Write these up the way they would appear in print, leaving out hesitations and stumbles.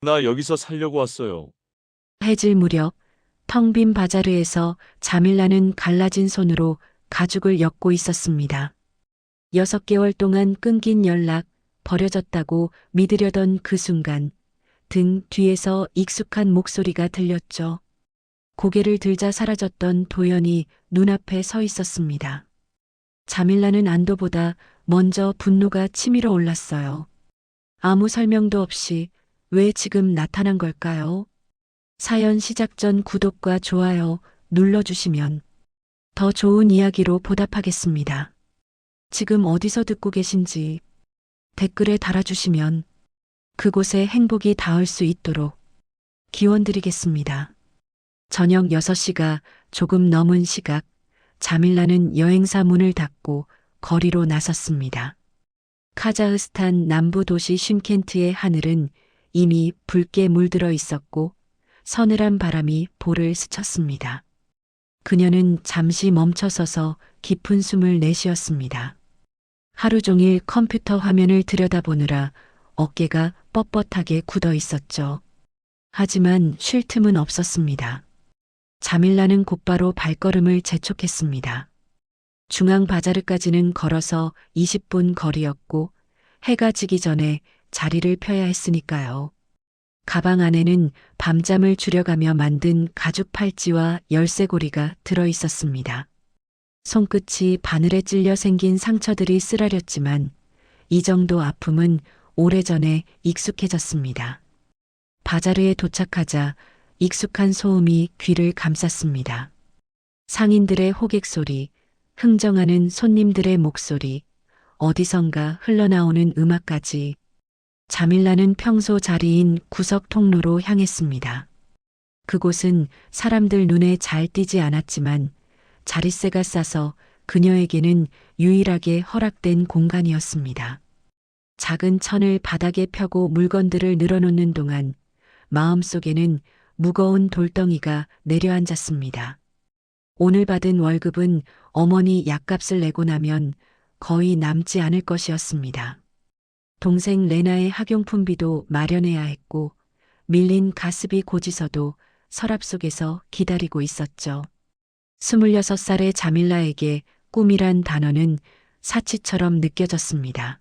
나 여기서 살려고 왔어요. 해질 무렵 텅 빈 바자르에서 자밀라는 갈라진 손으로 가죽을 엮고 있었습니다. 6개월 동안 끊긴 연락, 버려졌다고 믿으려던 그 순간 등 뒤에서 익숙한 목소리가 들렸죠. 고개를 들자 사라졌던 도연이 눈앞에 서 있었습니다. 자밀라는 안도보다 먼저 분노가 치밀어 올랐어요. 아무 설명도 없이 왜 지금 나타난 걸까요? 사연 시작 전 구독과 좋아요 눌러주시면 더 좋은 이야기로 보답하겠습니다. 지금 어디서 듣고 계신지 댓글에 달아주시면 그곳에 행복이 닿을 수 있도록 기원드리겠습니다. 저녁 6시가 조금 넘은 시각, 자밀라는 여행사 문을 닫고 거리로 나섰습니다. 카자흐스탄 남부 도시 쉼켄트의 하늘은 이미 붉게 물들어 있었고 서늘한 바람이 볼을 스쳤습니다. 그녀는 잠시 멈춰서서 깊은 숨을 내쉬었습니다. 하루 종일 컴퓨터 화면을 들여다보느라 어깨가 뻣뻣하게 굳어 있었죠. 하지만 쉴 틈은 없었습니다. 자밀라는 곧바로 발걸음을 재촉했습니다. 중앙 바자르까지는 걸어서 20분 거리였고 해가 지기 전에 자리를 펴야 했으니까요. 가방 안에는 밤잠을 줄여가며 만든 가죽 팔찌와 열쇠고리가 들어 있었습니다. 손끝이 바늘에 찔려 생긴 상처들이 쓰라렸지만 이 정도 아픔은 오래전에 익숙해졌습니다. 바자르에 도착하자 익숙한 소음이 귀를 감쌌습니다. 상인들의 호객 소리, 흥정하는 손님들의 목소리, 어디선가 흘러나오는 음악까지 자밀라는 평소 자리인 구석 통로로 향했습니다. 그곳은 사람들 눈에 잘 띄지 않았지만 자릿세가 싸서 그녀에게는 유일하게 허락된 공간이었습니다. 작은 천을 바닥에 펴고 물건들을 늘어놓는 동안 마음속에는 무거운 돌덩이가 내려앉았습니다. 오늘 받은 월급은 어머니 약값을 내고 나면 거의 남지 않을 것이었습니다. 동생 레나의 학용품비도 마련해야 했고 밀린 가스비 고지서도 서랍 속에서 기다리고 있었죠. 26살의 자밀라에게 꿈이란 단어는 사치처럼 느껴졌습니다.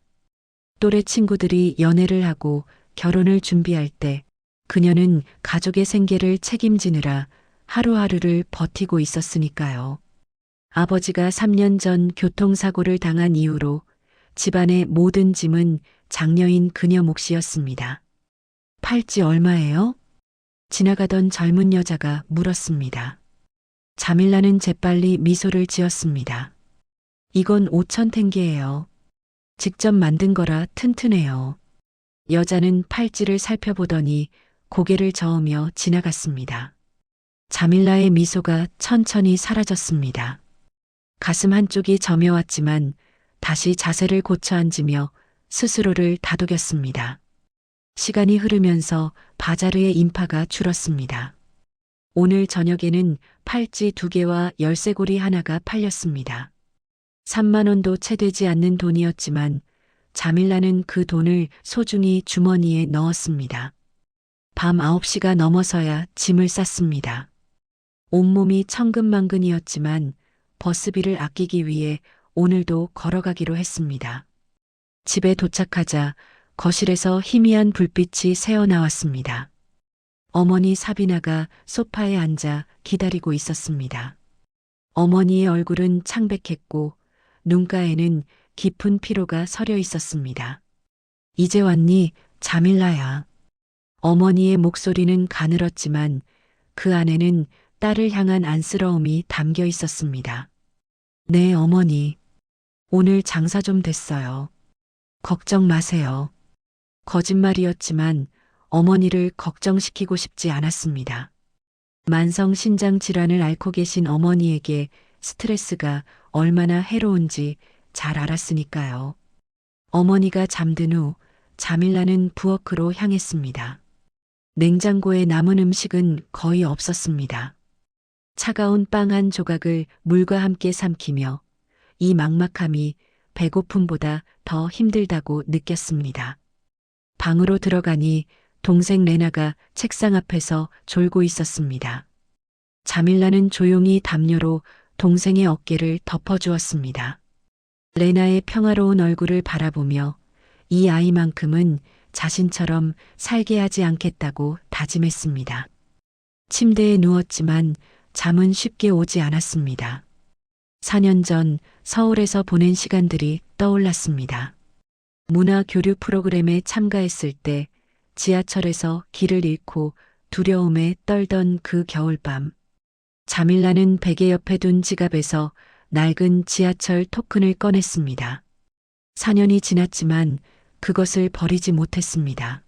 또래 친구들이 연애를 하고 결혼을 준비할 때 그녀는 가족의 생계를 책임지느라 하루하루를 버티고 있었으니까요. 아버지가 3년 전 교통사고를 당한 이후로 집안의 모든 짐은 장녀인 그녀 몫이었습니다. 팔찌 얼마예요? 지나가던 젊은 여자가 물었습니다. 자밀라는 재빨리 미소를 지었습니다. 이건 5천 탱게예요. 직접 만든 거라 튼튼해요. 여자는 팔찌를 살펴보더니 고개를 저으며 지나갔습니다. 자밀라의 미소가 천천히 사라졌습니다. 가슴 한쪽이 저며왔지만 다시 자세를 고쳐 앉으며 스스로를 다독였습니다. 시간이 흐르면서 바자르의 인파가 줄었습니다. 오늘 저녁에는 팔찌 2개와 열쇠고리 하나가 팔렸습니다. 3만 원도 채 되지 않는 돈이었지만 자밀라는 그 돈을 소중히 주머니에 넣었습니다. 밤 9시가 넘어서야 짐을 쌌습니다. 온몸이 천근만근이었지만 버스비를 아끼기 위해 오늘도 걸어가기로 했습니다. 집에 도착하자 거실에서 희미한 불빛이 새어나왔습니다. 어머니 사비나가 소파에 앉아 기다리고 있었습니다. 어머니의 얼굴은 창백했고 눈가에는 깊은 피로가 서려 있었습니다. 이제 왔니, 자밀라야. 어머니의 목소리는 가늘었지만 그 안에는 딸을 향한 안쓰러움이 담겨 있었습니다. 네, 어머니. 오늘 장사 좀 됐어요. 걱정 마세요. 거짓말이었지만 어머니를 걱정시키고 싶지 않았습니다. 만성 신장 질환을 앓고 계신 어머니에게 스트레스가 얼마나 해로운지 잘 알았으니까요. 어머니가 잠든 후 자밀라는 부엌으로 향했습니다. 냉장고에 남은 음식은 거의 없었습니다. 차가운 빵 한 조각을 물과 함께 삼키며 이 막막함이 배고픔보다 더 힘들다고 느꼈습니다. 방으로 들어가니 동생 레나가 책상 앞에서 졸고 있었습니다. 자밀라는 조용히 담요로 동생의 어깨를 덮어주었습니다. 레나의 평화로운 얼굴을 바라보며 이 아이만큼은 자신처럼 살게 하지 않겠다고 다짐했습니다. 침대에 누웠지만 잠은 쉽게 오지 않았습니다. 4년 전 서울에서 보낸 시간들이 떠올랐습니다. 문화 교류 프로그램에 참가했을 때 지하철에서 길을 잃고 두려움에 떨던 그 겨울밤. 자밀라는 베개 옆에 둔 지갑에서 낡은 지하철 토큰을 꺼냈습니다. 4년이 지났지만 그것을 버리지 못했습니다.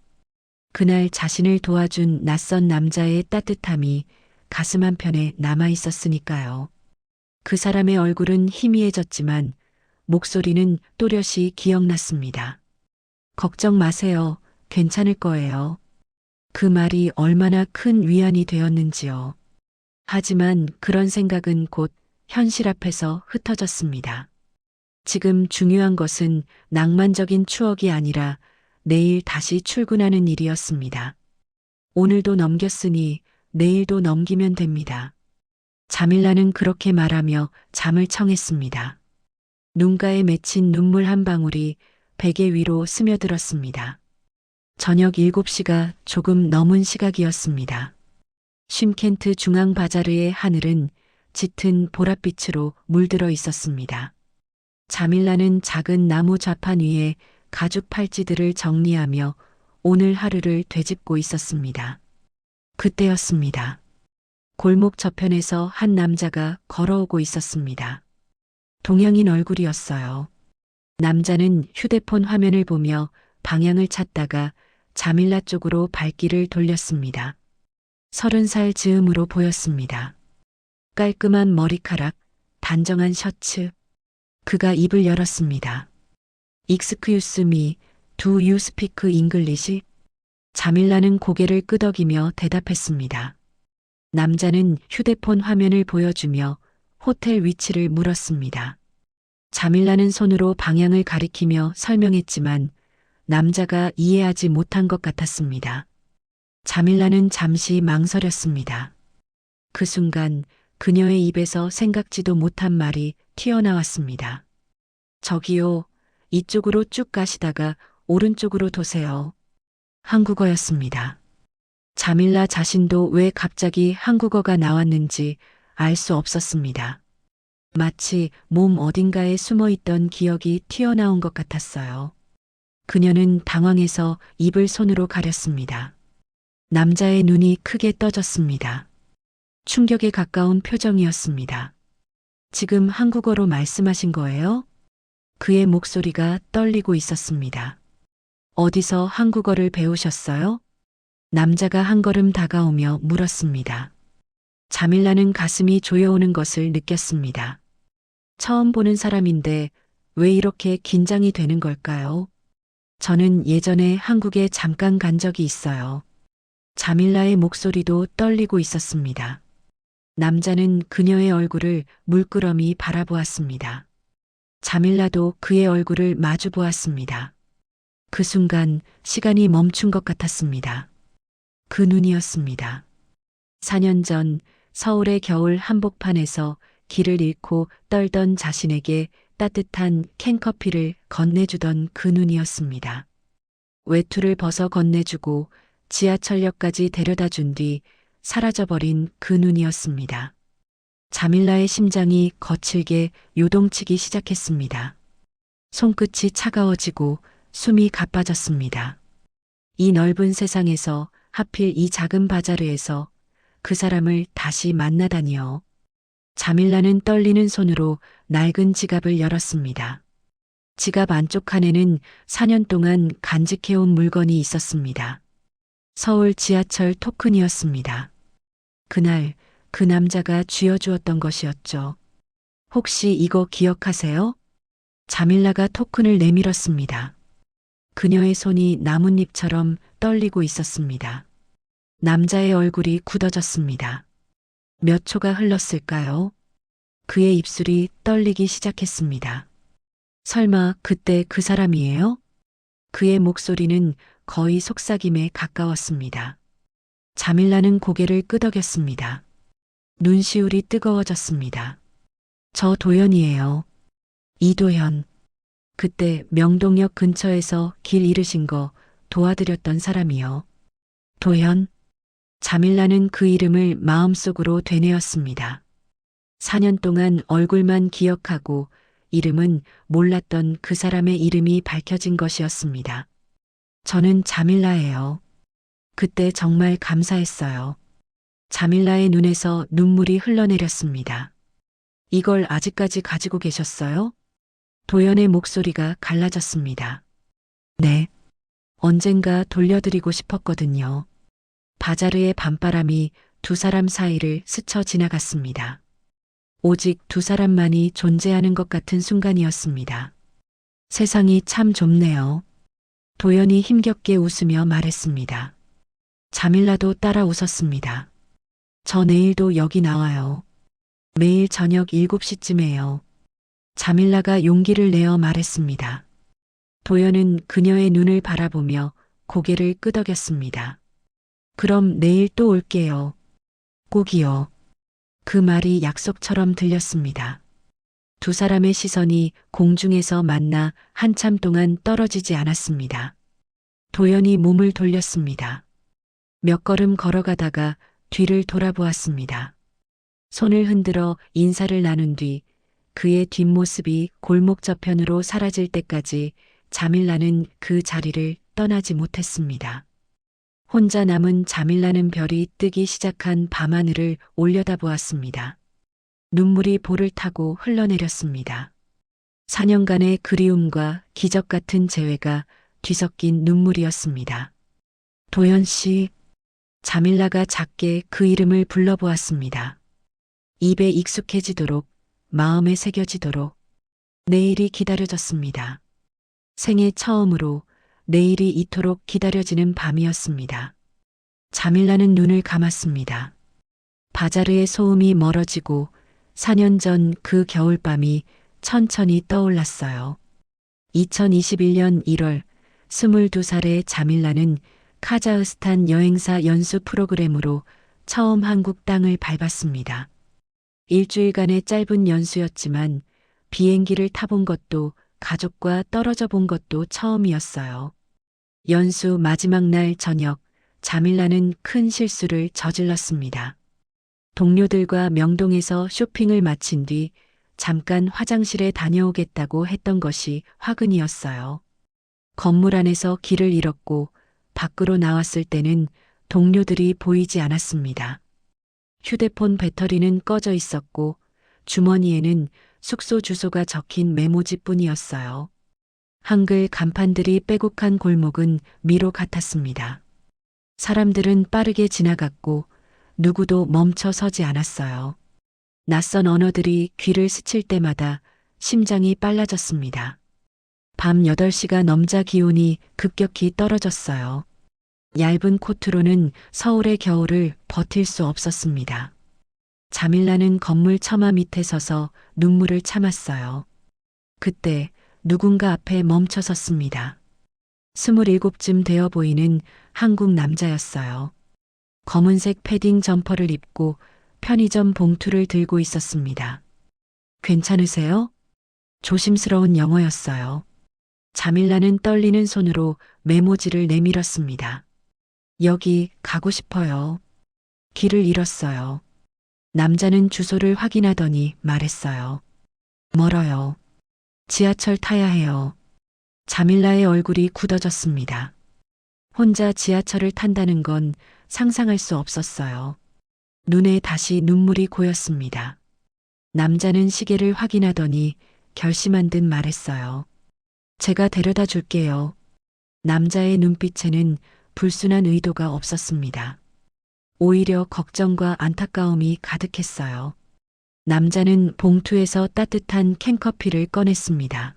그날 자신을 도와준 낯선 남자의 따뜻함이 가슴 한편에 남아 있었으니까요. 그 사람의 얼굴은 희미해졌지만 목소리는 또렷이 기억났습니다. 걱정 마세요. 괜찮을 거예요. 그 말이 얼마나 큰 위안이 되었는지요. 하지만 그런 생각은 곧 현실 앞에서 흩어졌습니다. 지금 중요한 것은 낭만적인 추억이 아니라 내일 다시 출근하는 일이었습니다. 오늘도 넘겼으니 내일도 넘기면 됩니다. 자밀라는 그렇게 말하며 잠을 청했습니다. 눈가에 맺힌 눈물 한 방울이 베개 위로 스며들었습니다. 저녁 7시가 조금 넘은 시각이었습니다. 쉼켄트 중앙 바자르의 하늘은 짙은 보랏빛으로 물들어 있었습니다. 자밀라는 작은 나무 좌판 위에 가죽 팔찌들을 정리하며 오늘 하루를 되짚고 있었습니다. 그때였습니다. 골목 저편에서 한 남자가 걸어오고 있었습니다. 동양인 얼굴이었어요. 남자는 휴대폰 화면을 보며 방향을 찾다가 자밀라 쪽으로 발길을 돌렸습니다. 30살 즈음으로 보였습니다. 깔끔한 머리카락, 단정한 셔츠. 그가 입을 열었습니다. Excuse me, do you speak English? 자밀라는 고개를 끄덕이며 대답했습니다. 남자는 휴대폰 화면을 보여주며 호텔 위치를 물었습니다. 자밀라는 손으로 방향을 가리키며 설명했지만 남자가 이해하지 못한 것 같았습니다. 자밀라는 잠시 망설였습니다. 그 순간 그녀의 입에서 생각지도 못한 말이 튀어나왔습니다. 저기요, 이쪽으로 쭉 가시다가 오른쪽으로 도세요. 한국어였습니다. 자밀라 자신도 왜 갑자기 한국어가 나왔는지 알 수 없었습니다. 마치 몸 어딘가에 숨어있던 기억이 튀어나온 것 같았어요. 그녀는 당황해서 입을 손으로 가렸습니다. 남자의 눈이 크게 떠졌습니다. 충격에 가까운 표정이었습니다. 지금 한국어로 말씀하신 거예요? 그의 목소리가 떨리고 있었습니다. 어디서 한국어를 배우셨어요? 남자가 한 걸음 다가오며 물었습니다. 자밀라는 가슴이 조여오는 것을 느꼈습니다. 처음 보는 사람인데 왜 이렇게 긴장이 되는 걸까요? 저는 예전에 한국에 잠깐 간 적이 있어요. 자밀라의 목소리도 떨리고 있었습니다. 남자는 그녀의 얼굴을 물끄러미 바라보았습니다. 자밀라도 그의 얼굴을 마주 보았습니다. 그 순간 시간이 멈춘 것 같았습니다. 그 눈이었습니다. 4년 전 서울의 겨울 한복판에서 길을 잃고 떨던 자신에게 따뜻한 캔커피를 건네주던 그 눈이었습니다. 외투를 벗어 건네주고 지하철역까지 데려다 준 뒤 사라져버린 그 눈이었습니다. 자밀라의 심장이 거칠게 요동치기 시작했습니다. 손끝이 차가워지고 숨이 가빠졌습니다. 이 넓은 세상에서 하필 이 작은 바자르에서 그 사람을 다시 만나다니요. 자밀라는 떨리는 손으로 낡은 지갑을 열었습니다. 지갑 안쪽 칸에는 4년 동안 간직해온 물건이 있었습니다. 서울 지하철 토큰이었습니다. 그날 그 남자가 쥐어주었던 것이었죠. 혹시 이거 기억하세요? 자밀라가 토큰을 내밀었습니다. 그녀의 손이 나뭇잎처럼 떨리고 있었습니다. 남자의 얼굴이 굳어졌습니다. 몇 초가 흘렀을까요? 그의 입술이 떨리기 시작했습니다. 설마 그때 그 사람이에요? 그의 목소리는 거의 속삭임에 가까웠습니다. 자밀라는 고개를 끄덕였습니다. 눈시울이 뜨거워졌습니다. 저 도연이에요. 이도현. 그때 명동역 근처에서 길 잃으신 거 도와드렸던 사람이요. 도현? 자밀라는 그 이름을 마음속으로 되뇌었습니다. 4년 동안 얼굴만 기억하고 이름은 몰랐던 그 사람의 이름이 밝혀진 것이었습니다. 저는 자밀라예요. 그때 정말 감사했어요. 자밀라의 눈에서 눈물이 흘러내렸습니다. 이걸 아직까지 가지고 계셨어요? 도연의 목소리가 갈라졌습니다. 네. 언젠가 돌려드리고 싶었거든요. 바자르의 밤바람이 두 사람 사이를 스쳐 지나갔습니다. 오직 두 사람만이 존재하는 것 같은 순간이었습니다. 세상이 참 좁네요. 도연이 힘겹게 웃으며 말했습니다. 자밀라도 따라 웃었습니다. 저 내일도 여기 나와요. 매일 저녁 7시쯤에요. 자밀라가 용기를 내어 말했습니다. 도연은 그녀의 눈을 바라보며 고개를 끄덕였습니다. 그럼 내일 또 올게요. 꼭이요. 그 말이 약속처럼 들렸습니다. 두 사람의 시선이 공중에서 만나 한참 동안 떨어지지 않았습니다. 도연이 몸을 돌렸습니다. 몇 걸음 걸어가다가 뒤를 돌아보았습니다. 손을 흔들어 인사를 나눈 뒤 그의 뒷모습이 골목 저편으로 사라질 때까지 자밀라는 그 자리를 떠나지 못했습니다. 혼자 남은 자밀라는 별이 뜨기 시작한 밤하늘을 올려다보았습니다. 눈물이 볼을 타고 흘러내렸습니다. 4년간의 그리움과 기적 같은 재회가 뒤섞인 눈물이었습니다. 도연 씨, 자밀라가 작게 그 이름을 불러보았습니다. 입에 익숙해지도록, 마음에 새겨지도록 내일이 기다려졌습니다. 생애 처음으로 내일이 이토록 기다려지는 밤이었습니다. 자밀라는 눈을 감았습니다. 바자르의 소음이 멀어지고 4년 전 그 겨울밤이 천천히 떠올랐어요. 2021년 1월 22살의 자밀라는 카자흐스탄 여행사 연수 프로그램으로 처음 한국 땅을 밟았습니다. 일주일간의 짧은 연수였지만 비행기를 타본 것도 가족과 떨어져 본 것도 처음이었어요. 연수 마지막 날 저녁, 자밀라는 큰 실수를 저질렀습니다. 동료들과 명동에서 쇼핑을 마친 뒤 잠깐 화장실에 다녀오겠다고 했던 것이 화근이었어요. 건물 안에서 길을 잃었고 밖으로 나왔을 때는 동료들이 보이지 않았습니다. 휴대폰 배터리는 꺼져 있었고 주머니에는 숙소 주소가 적힌 메모지뿐이었어요. 한글 간판들이 빼곡한 골목은 미로 같았습니다. 사람들은 빠르게 지나갔고 누구도 멈춰 서지 않았어요. 낯선 언어들이 귀를 스칠 때마다 심장이 빨라졌습니다. 밤 8시가 넘자 기온이 급격히 떨어졌어요. 얇은 코트로는 서울의 겨울을 버틸 수 없었습니다. 자밀라는 건물 처마 밑에 서서 눈물을 참았어요. 그때 누군가 앞에 멈춰 섰습니다. 27쯤 되어 보이는 한국 남자였어요. 검은색 패딩 점퍼를 입고 편의점 봉투를 들고 있었습니다. 괜찮으세요? 조심스러운 영어였어요. 자밀라는 떨리는 손으로 메모지를 내밀었습니다. 여기 가고 싶어요. 길을 잃었어요. 남자는 주소를 확인하더니 말했어요. 멀어요. 지하철 타야 해요. 자밀라의 얼굴이 굳어졌습니다. 혼자 지하철을 탄다는 건 상상할 수 없었어요. 눈에 다시 눈물이 고였습니다. 남자는 시계를 확인하더니 결심한 듯 말했어요. 제가 데려다 줄게요. 남자의 눈빛에는 불순한 의도가 없었습니다. 오히려 걱정과 안타까움이 가득했어요. 남자는 봉투에서 따뜻한 캔커피를 꺼냈습니다.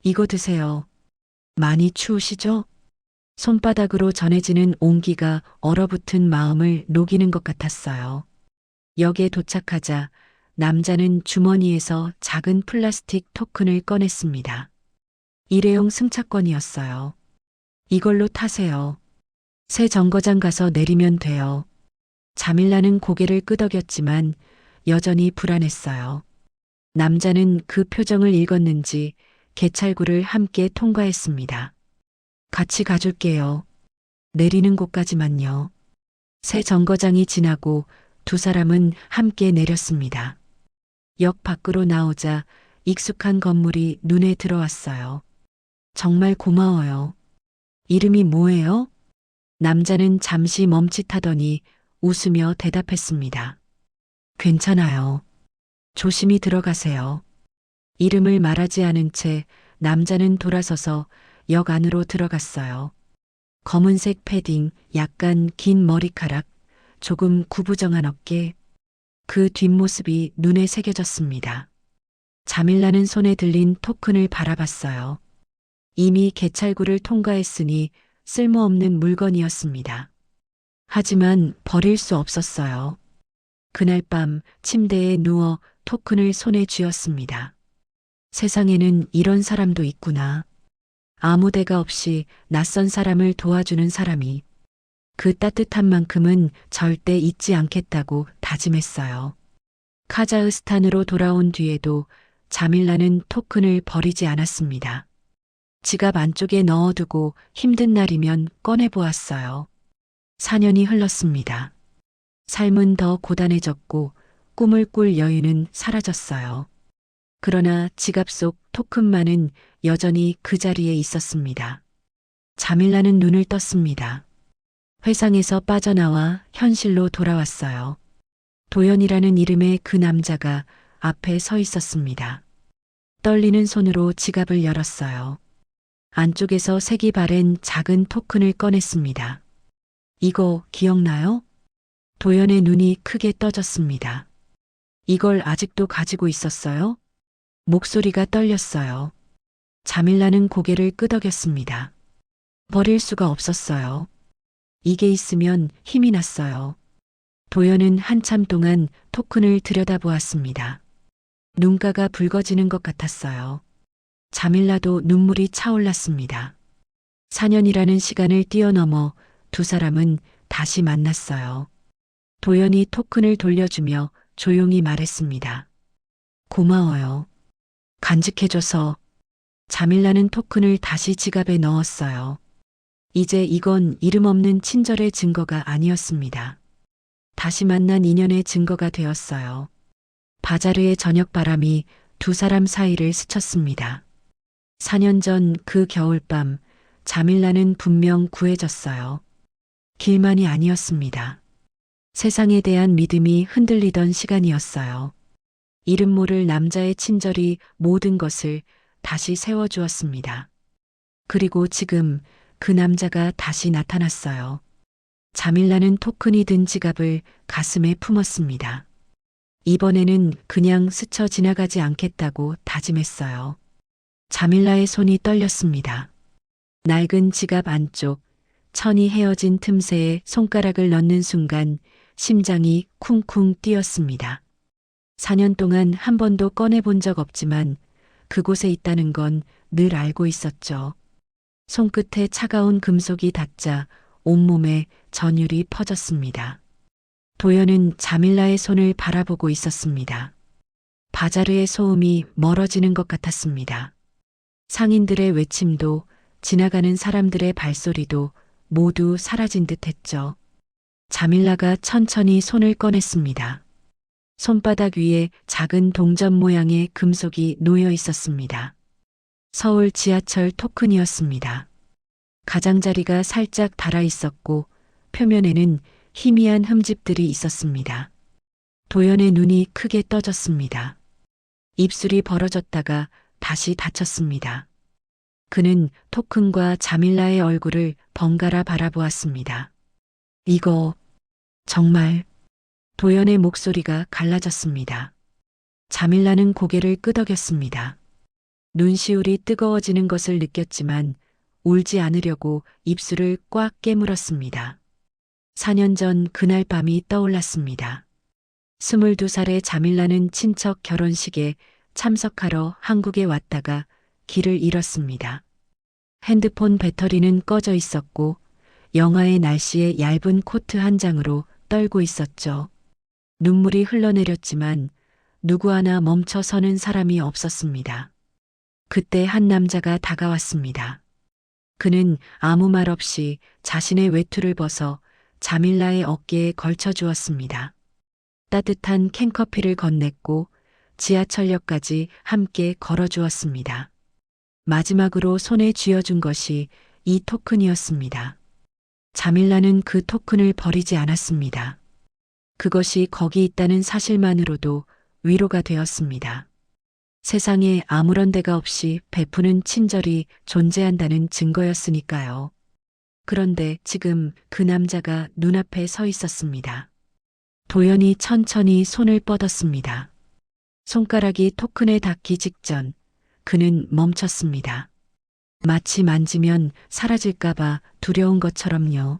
이거 드세요. 많이 추우시죠? 손바닥으로 전해지는 온기가 얼어붙은 마음을 녹이는 것 같았어요. 역에 도착하자 남자는 주머니에서 작은 플라스틱 토큰을 꺼냈습니다. 일회용 승차권이었어요. 이걸로 타세요. 새 정거장 가서 내리면 돼요. 자밀라는 고개를 끄덕였지만 여전히 불안했어요. 남자는 그 표정을 읽었는지 개찰구를 함께 통과했습니다. 같이 가줄게요. 내리는 곳까지만요. 새 정거장이 지나고 두 사람은 함께 내렸습니다. 역 밖으로 나오자 익숙한 건물이 눈에 들어왔어요. 정말 고마워요. 이름이 뭐예요? 남자는 잠시 멈칫하더니 웃으며 대답했습니다. 괜찮아요. 조심히 들어가세요. 이름을 말하지 않은 채 남자는 돌아서서 역 안으로 들어갔어요. 검은색 패딩, 약간 긴 머리카락, 조금 구부정한 어깨, 그 뒷모습이 눈에 새겨졌습니다. 자밀라는 손에 들린 토큰을 바라봤어요. 이미 개찰구를 통과했으니 쓸모없는 물건이었습니다. 하지만 버릴 수 없었어요. 그날 밤 침대에 누워 토큰을 손에 쥐었습니다. 세상에는 이런 사람도 있구나. 아무 데가 없이 낯선 사람을 도와주는 사람이. 그 따뜻한 만큼은 절대 잊지 않겠다고 다짐했어요. 카자흐스탄으로 돌아온 뒤에도 자밀라는 토큰을 버리지 않았습니다. 지갑 안쪽에 넣어두고 힘든 날이면 꺼내보았어요. 4년이 흘렀습니다. 삶은 더 고단해졌고 꿈을 꿀 여유는 사라졌어요. 그러나 지갑 속 토큰만은 여전히 그 자리에 있었습니다. 자밀라는 눈을 떴습니다. 회상에서 빠져나와 현실로 돌아왔어요. 도연이라는 이름의 그 남자가 앞에 서 있었습니다. 떨리는 손으로 지갑을 열었어요. 안쪽에서 색이 바랜 작은 토큰을 꺼냈습니다. 이거 기억나요? 도연의 눈이 크게 떠졌습니다. 이걸 아직도 가지고 있었어요? 목소리가 떨렸어요. 자밀라는 고개를 끄덕였습니다. 버릴 수가 없었어요. 이게 있으면 힘이 났어요. 도연은 한참 동안 토큰을 들여다보았습니다. 눈가가 붉어지는 것 같았어요. 자밀라도 눈물이 차올랐습니다. 4년이라는 시간을 뛰어넘어 두 사람은 다시 만났어요. 도연이 토큰을 돌려주며 조용히 말했습니다. 고마워요. 간직해줘서. 자밀라는 토큰을 다시 지갑에 넣었어요. 이제 이건 이름 없는 친절의 증거가 아니었습니다. 다시 만난 인연의 증거가 되었어요. 바자르의 저녁 바람이 두 사람 사이를 스쳤습니다. 4년 전 그 겨울밤 자밀라는 분명 구해졌어요. 길만이 아니었습니다. 세상에 대한 믿음이 흔들리던 시간이었어요. 이름 모를 남자의 친절이 모든 것을 다시 세워주었습니다. 그리고 지금 그 남자가 다시 나타났어요. 자밀라는 토큰이 든 지갑을 가슴에 품었습니다. 이번에는 그냥 스쳐 지나가지 않겠다고 다짐했어요. 자밀라의 손이 떨렸습니다. 낡은 지갑 안쪽, 천이 헤어진 틈새에 손가락을 넣는 순간 심장이 쿵쿵 뛰었습니다. 4년 동안 한 번도 꺼내본 적 없지만 그곳에 있다는 건 늘 알고 있었죠. 손끝에 차가운 금속이 닿자 온몸에 전율이 퍼졌습니다. 도연은 자밀라의 손을 바라보고 있었습니다. 바자르의 소음이 멀어지는 것 같았습니다. 상인들의 외침도 지나가는 사람들의 발소리도 모두 사라진 듯 했죠. 자밀라가 천천히 손을 꺼냈습니다. 손바닥 위에 작은 동전 모양의 금속이 놓여 있었습니다. 서울 지하철 토큰이었습니다. 가장자리가 살짝 닳아 있었고 표면에는 희미한 흠집들이 있었습니다. 도연의 눈이 크게 떠졌습니다. 입술이 벌어졌다가 다시 닫혔습니다. 그는 토큰과 자밀라의 얼굴을 번갈아 바라보았습니다. 이거 정말. 도연의 목소리가 갈라졌습니다. 자밀라는 고개를 끄덕였습니다. 눈시울이 뜨거워지는 것을 느꼈지만 울지 않으려고 입술을 꽉 깨물었습니다. 4년 전 그날 밤이 떠올랐습니다. 22살의 자밀라는 친척 결혼식에 참석하러 한국에 왔다가 길을 잃었습니다. 핸드폰 배터리는 꺼져 있었고 영하의 날씨에 얇은 코트 한 장으로 떨고 있었죠. 눈물이 흘러내렸지만 누구 하나 멈춰 서는 사람이 없었습니다. 그때 한 남자가 다가왔습니다. 그는 아무 말 없이 자신의 외투를 벗어 자밀라의 어깨에 걸쳐 주었습니다. 따뜻한 캔커피를 건넸고 지하철역까지 함께 걸어 주었습니다. 마지막으로 손에 쥐어준 것이 이 토큰이었습니다. 자밀라는 그 토큰을 버리지 않았습니다. 그것이 거기 있다는 사실만으로도 위로가 되었습니다. 세상에 아무런 데가 없이 베푸는 친절이 존재한다는 증거였으니까요. 그런데 지금 그 남자가 눈앞에 서 있었습니다. 도연이 천천히 손을 뻗었습니다. 손가락이 토큰에 닿기 직전 그는 멈췄습니다. 마치 만지면 사라질까봐 두려운 것처럼요.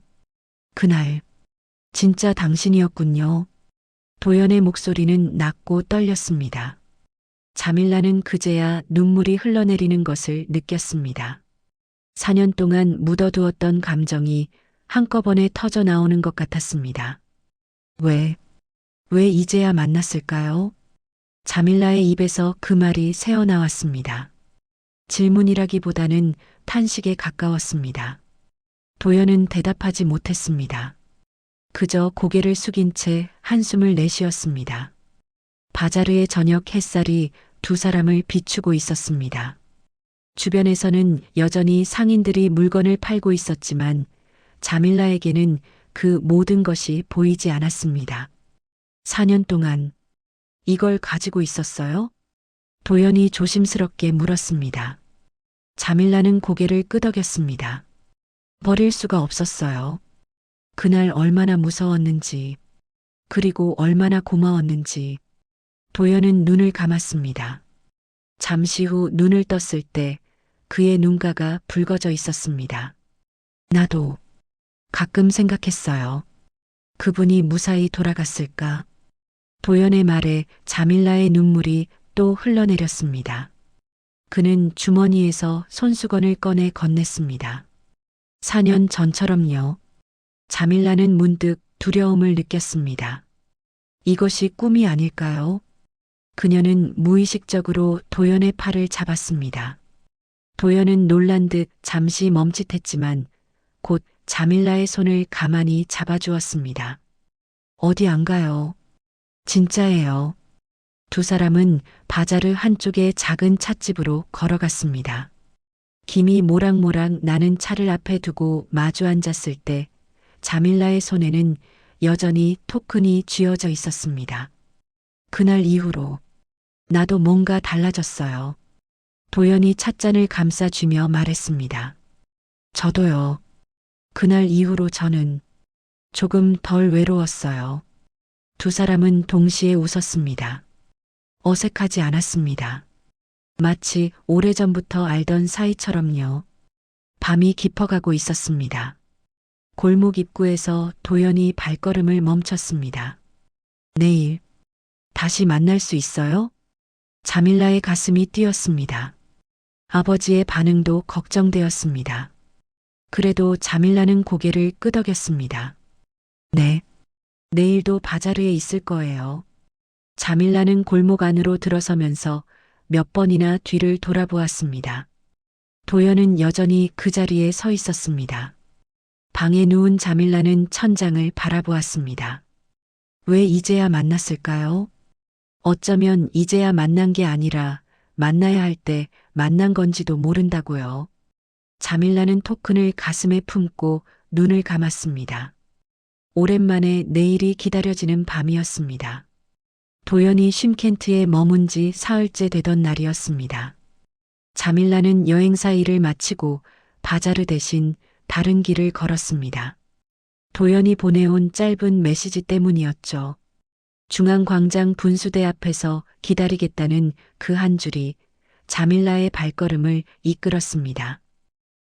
그날 진짜 당신이었군요. 도연의 목소리는 낮고 떨렸습니다. 자밀라는 그제야 눈물이 흘러내리는 것을 느꼈습니다. 4년 동안 묻어두었던 감정이 한꺼번에 터져 나오는 것 같았습니다. 왜 이제야 만났을까요? 자밀라의 입에서 그 말이 새어나왔습니다. 질문이라기보다는 탄식에 가까웠습니다. 도연은 대답하지 못했습니다. 그저 고개를 숙인 채 한숨을 내쉬었습니다. 바자르의 저녁 햇살이 두 사람을 비추고 있었습니다. 주변에서는 여전히 상인들이 물건을 팔고 있었지만 자밀라에게는 그 모든 것이 보이지 않았습니다. 4년 동안 이걸 가지고 있었어요? 도연이 조심스럽게 물었습니다. 자밀라는 고개를 끄덕였습니다. 버릴 수가 없었어요. 그날 얼마나 무서웠는지, 그리고 얼마나 고마웠는지. 도연은 눈을 감았습니다. 잠시 후 눈을 떴을 때 그의 눈가가 붉어져 있었습니다. 나도 가끔 생각했어요. 그분이 무사히 돌아갔을까? 도연의 말에 자밀라의 눈물이 또 흘러내렸습니다. 그는 주머니에서 손수건을 꺼내 건넸습니다. 4년 전처럼요. 자밀라는 문득 두려움을 느꼈습니다. 이것이 꿈이 아닐까요? 그녀는 무의식적으로 도연의 팔을 잡았습니다. 도연은 놀란 듯 잠시 멈칫했지만 곧 자밀라의 손을 가만히 잡아주었습니다. 어디 안 가요? 진짜예요. 두 사람은 바자르 한쪽의 작은 찻집으로 걸어갔습니다. 김이 모락모락 나는 차를 앞에 두고 마주 앉았을 때 자밀라의 손에는 여전히 토큰이 쥐어져 있었습니다. 그날 이후로 나도 뭔가 달라졌어요. 도연이 찻잔을 감싸쥐며 말했습니다. 저도요. 그날 이후로 저는 조금 덜 외로웠어요. 두 사람은 동시에 웃었습니다. 어색하지 않았습니다. 마치 오래전부터 알던 사이처럼요. 밤이 깊어가고 있었습니다. 골목 입구에서 도연이 발걸음을 멈췄습니다. 내일 다시 만날 수 있어요? 자밀라의 가슴이 뛰었습니다. 아버지의 반응도 걱정되었습니다. 그래도 자밀라는 고개를 끄덕였습니다. 네, 내일도 바자르에 있을 거예요. 자밀라는 골목 안으로 들어서면서 몇 번이나 뒤를 돌아보았습니다. 도연은 여전히 그 자리에 서 있었습니다. 방에 누운 자밀라는 천장을 바라보았습니다. 왜 이제야 만났을까요? 어쩌면 이제야 만난 게 아니라 만나야 할 때 만난 건지도 모른다고요. 자밀라는 토큰을 가슴에 품고 눈을 감았습니다. 오랜만에 내일이 기다려지는 밤이었습니다. 도연이 쉼켄트에 머문 지 사흘째 되던 날이었습니다. 자밀라는 여행사 일을 마치고 바자르 대신 다른 길을 걸었습니다. 도연이 보내온 짧은 메시지 때문이었죠. 중앙광장 분수대 앞에서 기다리겠다는 그 한 줄이 자밀라의 발걸음을 이끌었습니다.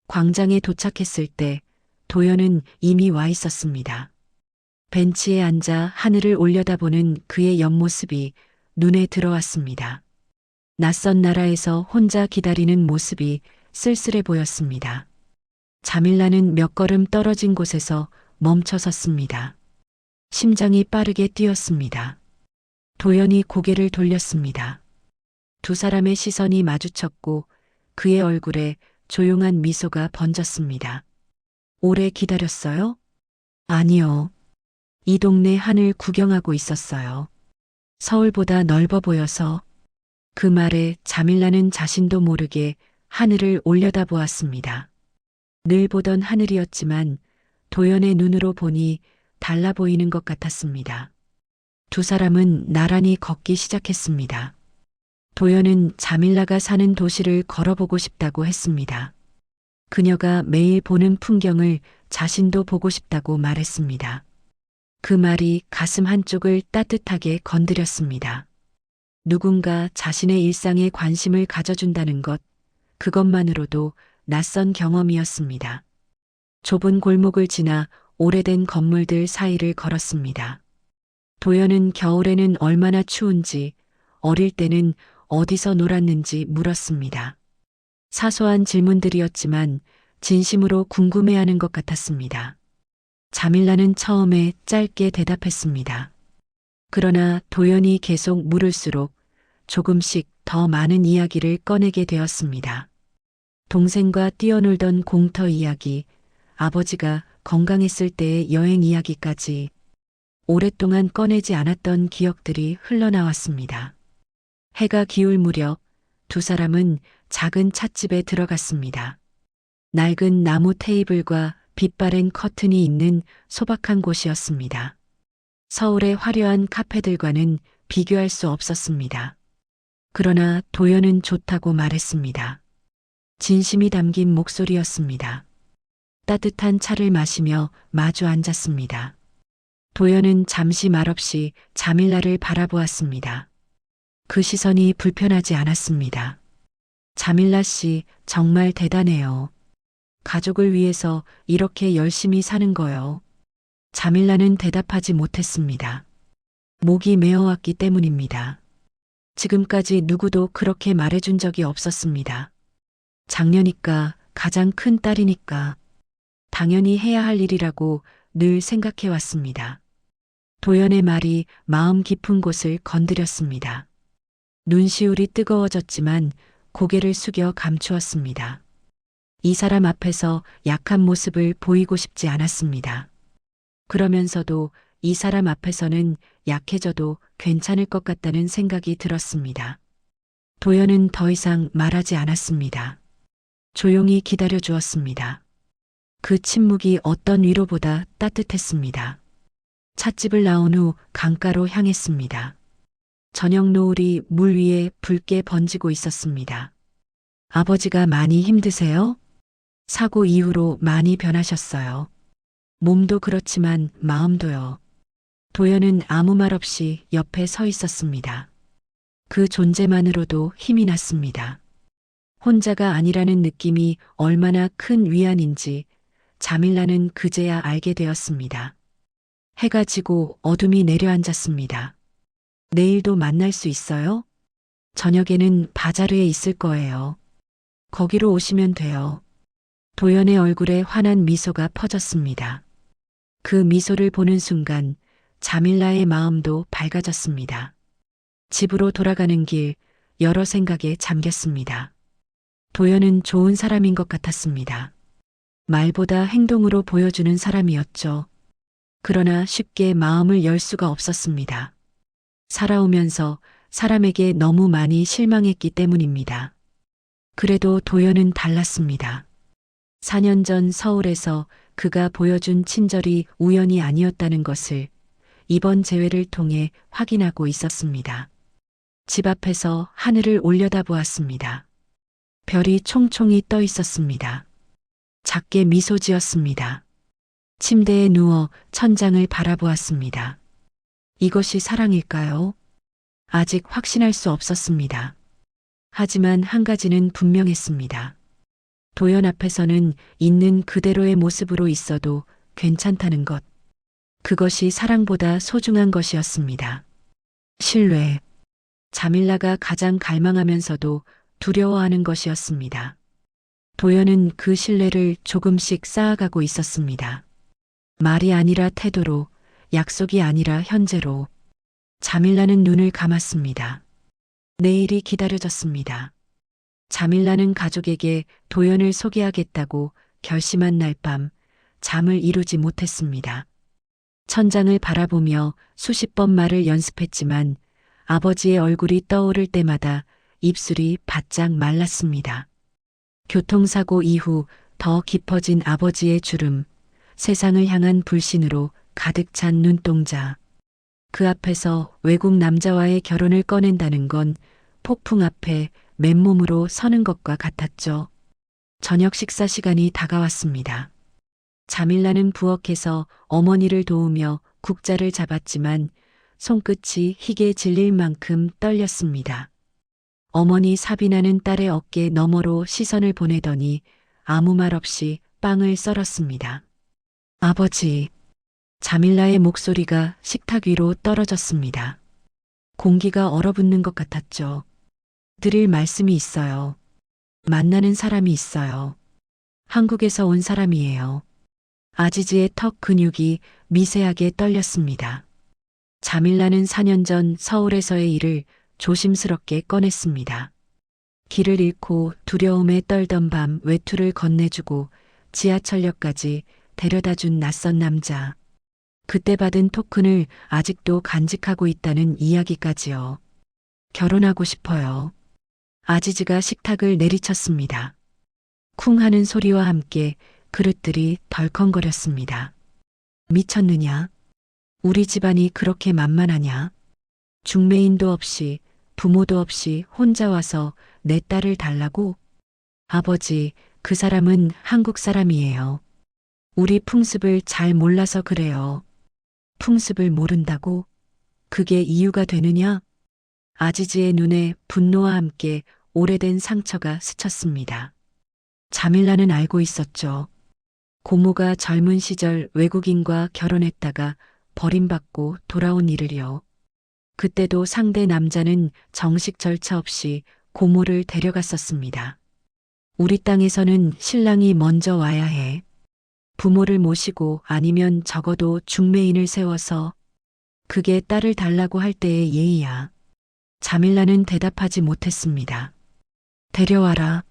광장에 도착했을 때 도연은 이미 와 있었습니다. 벤치에 앉아 하늘을 올려다보는 그의 옆모습이 눈에 들어왔습니다. 낯선 나라에서 혼자 기다리는 모습이 쓸쓸해 보였습니다. 자밀라는 몇 걸음 떨어진 곳에서 멈춰 섰습니다. 심장이 빠르게 뛰었습니다. 도연이 고개를 돌렸습니다. 두 사람의 시선이 마주쳤고 그의 얼굴에 조용한 미소가 번졌습니다. 오래 기다렸어요? 아니요. 이 동네 하늘 구경하고 있었어요. 서울보다 넓어 보여서. 그 말에 자밀라는 자신도 모르게 하늘을 올려다보았습니다. 늘 보던 하늘이었지만 도연의 눈으로 보니 달라 보이는 것 같았습니다. 두 사람은 나란히 걷기 시작했습니다. 도연은 자밀라가 사는 도시를 걸어보고 싶다고 했습니다. 그녀가 매일 보는 풍경을 자신도 보고 싶다고 말했습니다. 그 말이 가슴 한쪽을 따뜻하게 건드렸습니다. 누군가 자신의 일상에 관심을 가져준다는 것, 그것만으로도 낯선 경험이었습니다. 좁은 골목을 지나 오래된 건물들 사이를 걸었습니다. 도연은 겨울에는 얼마나 추운지, 어릴 때는 어디서 놀았는지 물었습니다. 사소한 질문들이었지만 진심으로 궁금해하는 것 같았습니다. 자밀라는 처음에 짧게 대답했습니다. 그러나 도연이 계속 물을수록 조금씩 더 많은 이야기를 꺼내게 되었습니다. 동생과 뛰어놀던 공터 이야기, 아버지가 건강했을 때의 여행 이야기까지 오랫동안 꺼내지 않았던 기억들이 흘러나왔습니다. 해가 기울 무렵 두 사람은 작은 찻집에 들어갔습니다. 낡은 나무 테이블과 빛바랜 커튼이 있는 소박한 곳이었습니다. 서울의 화려한 카페들과는 비교할 수 없었습니다. 그러나 도연은 좋다고 말했습니다. 진심이 담긴 목소리였습니다. 따뜻한 차를 마시며 마주 앉았습니다. 도연은 잠시 말없이 자밀라를 바라보았습니다. 그 시선이 불편하지 않았습니다. 자밀라 씨, 정말 대단해요. 가족을 위해서 이렇게 열심히 사는 거요. 자밀라는 대답하지 못했습니다. 목이 메어왔기 때문입니다. 지금까지 누구도 그렇게 말해준 적이 없었습니다. 장녀니까, 가장 큰 딸이니까 당연히 해야 할 일이라고 늘 생각해 왔습니다. 도연의 말이 마음 깊은 곳을 건드렸습니다. 눈시울이 뜨거워졌지만 고개를 숙여 감추었습니다. 이 사람 앞에서 약한 모습을 보이고 싶지 않았습니다. 그러면서도 이 사람 앞에서는 약해져도 괜찮을 것 같다는 생각이 들었습니다. 도연은 더 이상 말하지 않았습니다. 조용히 기다려 주었습니다. 그 침묵이 어떤 위로보다 따뜻했습니다. 찻집을 나온 후 강가로 향했습니다. 저녁 노을이 물 위에 붉게 번지고 있었습니다. 아버지가 많이 힘드세요? 사고 이후로 많이 변하셨어요. 몸도 그렇지만 마음도요. 도연은 아무 말 없이 옆에 서 있었습니다. 그 존재만으로도 힘이 났습니다. 혼자가 아니라는 느낌이 얼마나 큰 위안인지 자밀라는 그제야 알게 되었습니다. 해가 지고 어둠이 내려앉았습니다. 내일도 만날 수 있어요? 저녁에는 바자르에 있을 거예요. 거기로 오시면 돼요. 도연의 얼굴에 환한 미소가 퍼졌습니다. 그 미소를 보는 순간 자밀라의 마음도 밝아졌습니다. 집으로 돌아가는 길 여러 생각에 잠겼습니다. 도연은 좋은 사람인 것 같았습니다. 말보다 행동으로 보여주는 사람이었죠. 그러나 쉽게 마음을 열 수가 없었습니다. 살아오면서 사람에게 너무 많이 실망했기 때문입니다. 그래도 도연은 달랐습니다. 4년 전 서울에서 그가 보여준 친절이 우연이 아니었다는 것을 이번 재회를 통해 확인하고 있었습니다. 집 앞에서 하늘을 올려다보았습니다. 별이 총총히 떠 있었습니다. 작게 미소 지었습니다. 침대에 누워 천장을 바라보았습니다. 이것이 사랑일까요? 아직 확신할 수 없었습니다. 하지만 한 가지는 분명했습니다. 도연 앞에서는 있는 그대로의 모습으로 있어도 괜찮다는 것. 그것이 사랑보다 소중한 것이었습니다. 신뢰. 자밀라가 가장 갈망하면서도 두려워하는 것이었습니다. 도연은 그 신뢰를 조금씩 쌓아가고 있었습니다. 말이 아니라 태도로, 약속이 아니라 현재로. 자밀라는 눈을 감았습니다. 내일이 기다려졌습니다. 자밀라는 가족에게 도연을 소개하겠다고 결심한 날 밤 잠을 이루지 못했습니다. 천장을 바라보며 수십 번 말을 연습했지만 아버지의 얼굴이 떠오를 때마다 입술이 바짝 말랐습니다. 교통사고 이후 더 깊어진 아버지의 주름, 세상을 향한 불신으로 가득 찬 눈동자. 그 앞에서 외국 남자와의 결혼을 꺼낸다는 건 폭풍 앞에 맨몸으로 서는 것과 같았죠. 저녁 식사 시간이 다가왔습니다. 자밀라는 부엌에서 어머니를 도우며 국자를 잡았지만 손끝이 희게 질릴 만큼 떨렸습니다. 어머니 사비나는 딸의 어깨 너머로 시선을 보내더니 아무 말 없이 빵을 썰었습니다. 아버지, 자밀라의 목소리가 식탁 위로 떨어졌습니다. 공기가 얼어붙는 것 같았죠. 드릴 말씀이 있어요. 만나는 사람이 있어요. 한국에서 온 사람이에요. 아지즈의 턱 근육이 미세하게 떨렸습니다. 자밀라는 4년 전 서울에서의 일을 조심스럽게 꺼냈습니다. 길을 잃고 두려움에 떨던 밤 외투를 건네주고 지하철역까지 데려다준 낯선 남자. 그때 받은 토큰을 아직도 간직하고 있다는 이야기까지요. 결혼하고 싶어요. 아지즈가 식탁을 내리쳤습니다. 쿵 하는 소리와 함께 그릇들이 덜컹거렸습니다. 미쳤느냐? 우리 집안이 그렇게 만만하냐? 중매인도 없이 부모도 없이 혼자 와서 내 딸을 달라고? 아버지, 그 사람은 한국 사람이에요. 우리 풍습을 잘 몰라서 그래요. 풍습을 모른다고? 그게 이유가 되느냐? 아지즈의 눈에 분노와 함께 오래된 상처가 스쳤습니다. 자밀라는 알고 있었죠. 고모가 젊은 시절 외국인과 결혼했다가 버림받고 돌아온 일을요. 그때도 상대 남자는 정식 절차 없이 고모를 데려갔었습니다. 우리 땅에서는 신랑이 먼저 와야 해. 부모를 모시고 아니면 적어도 중매인을 세워서. 그게 딸을 달라고 할 때의 예의야. 자밀라는 대답하지 못했습니다. 데려와라.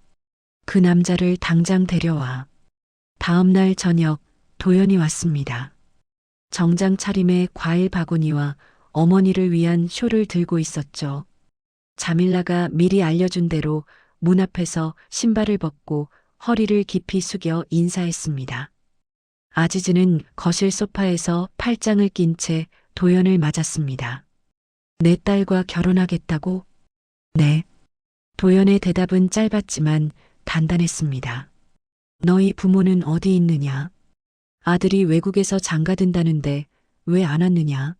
그 남자를 당장 데려와. 다음 날 저녁 도연이 왔습니다. 정장 차림에 과일 바구니와 어머니를 위한 쇼를 들고 있었죠. 자밀라가 미리 알려준 대로 문 앞에서 신발을 벗고 허리를 깊이 숙여 인사했습니다. 아지즈는 거실 소파에서 팔짱을 낀 채 도연을 맞았습니다. 내 딸과 결혼하겠다고? 네. 도연의 대답은 짧았지만 단단했습니다. 너희 부모는 어디 있느냐? 아들이 외국에서 장가든다는데 왜 안 왔느냐?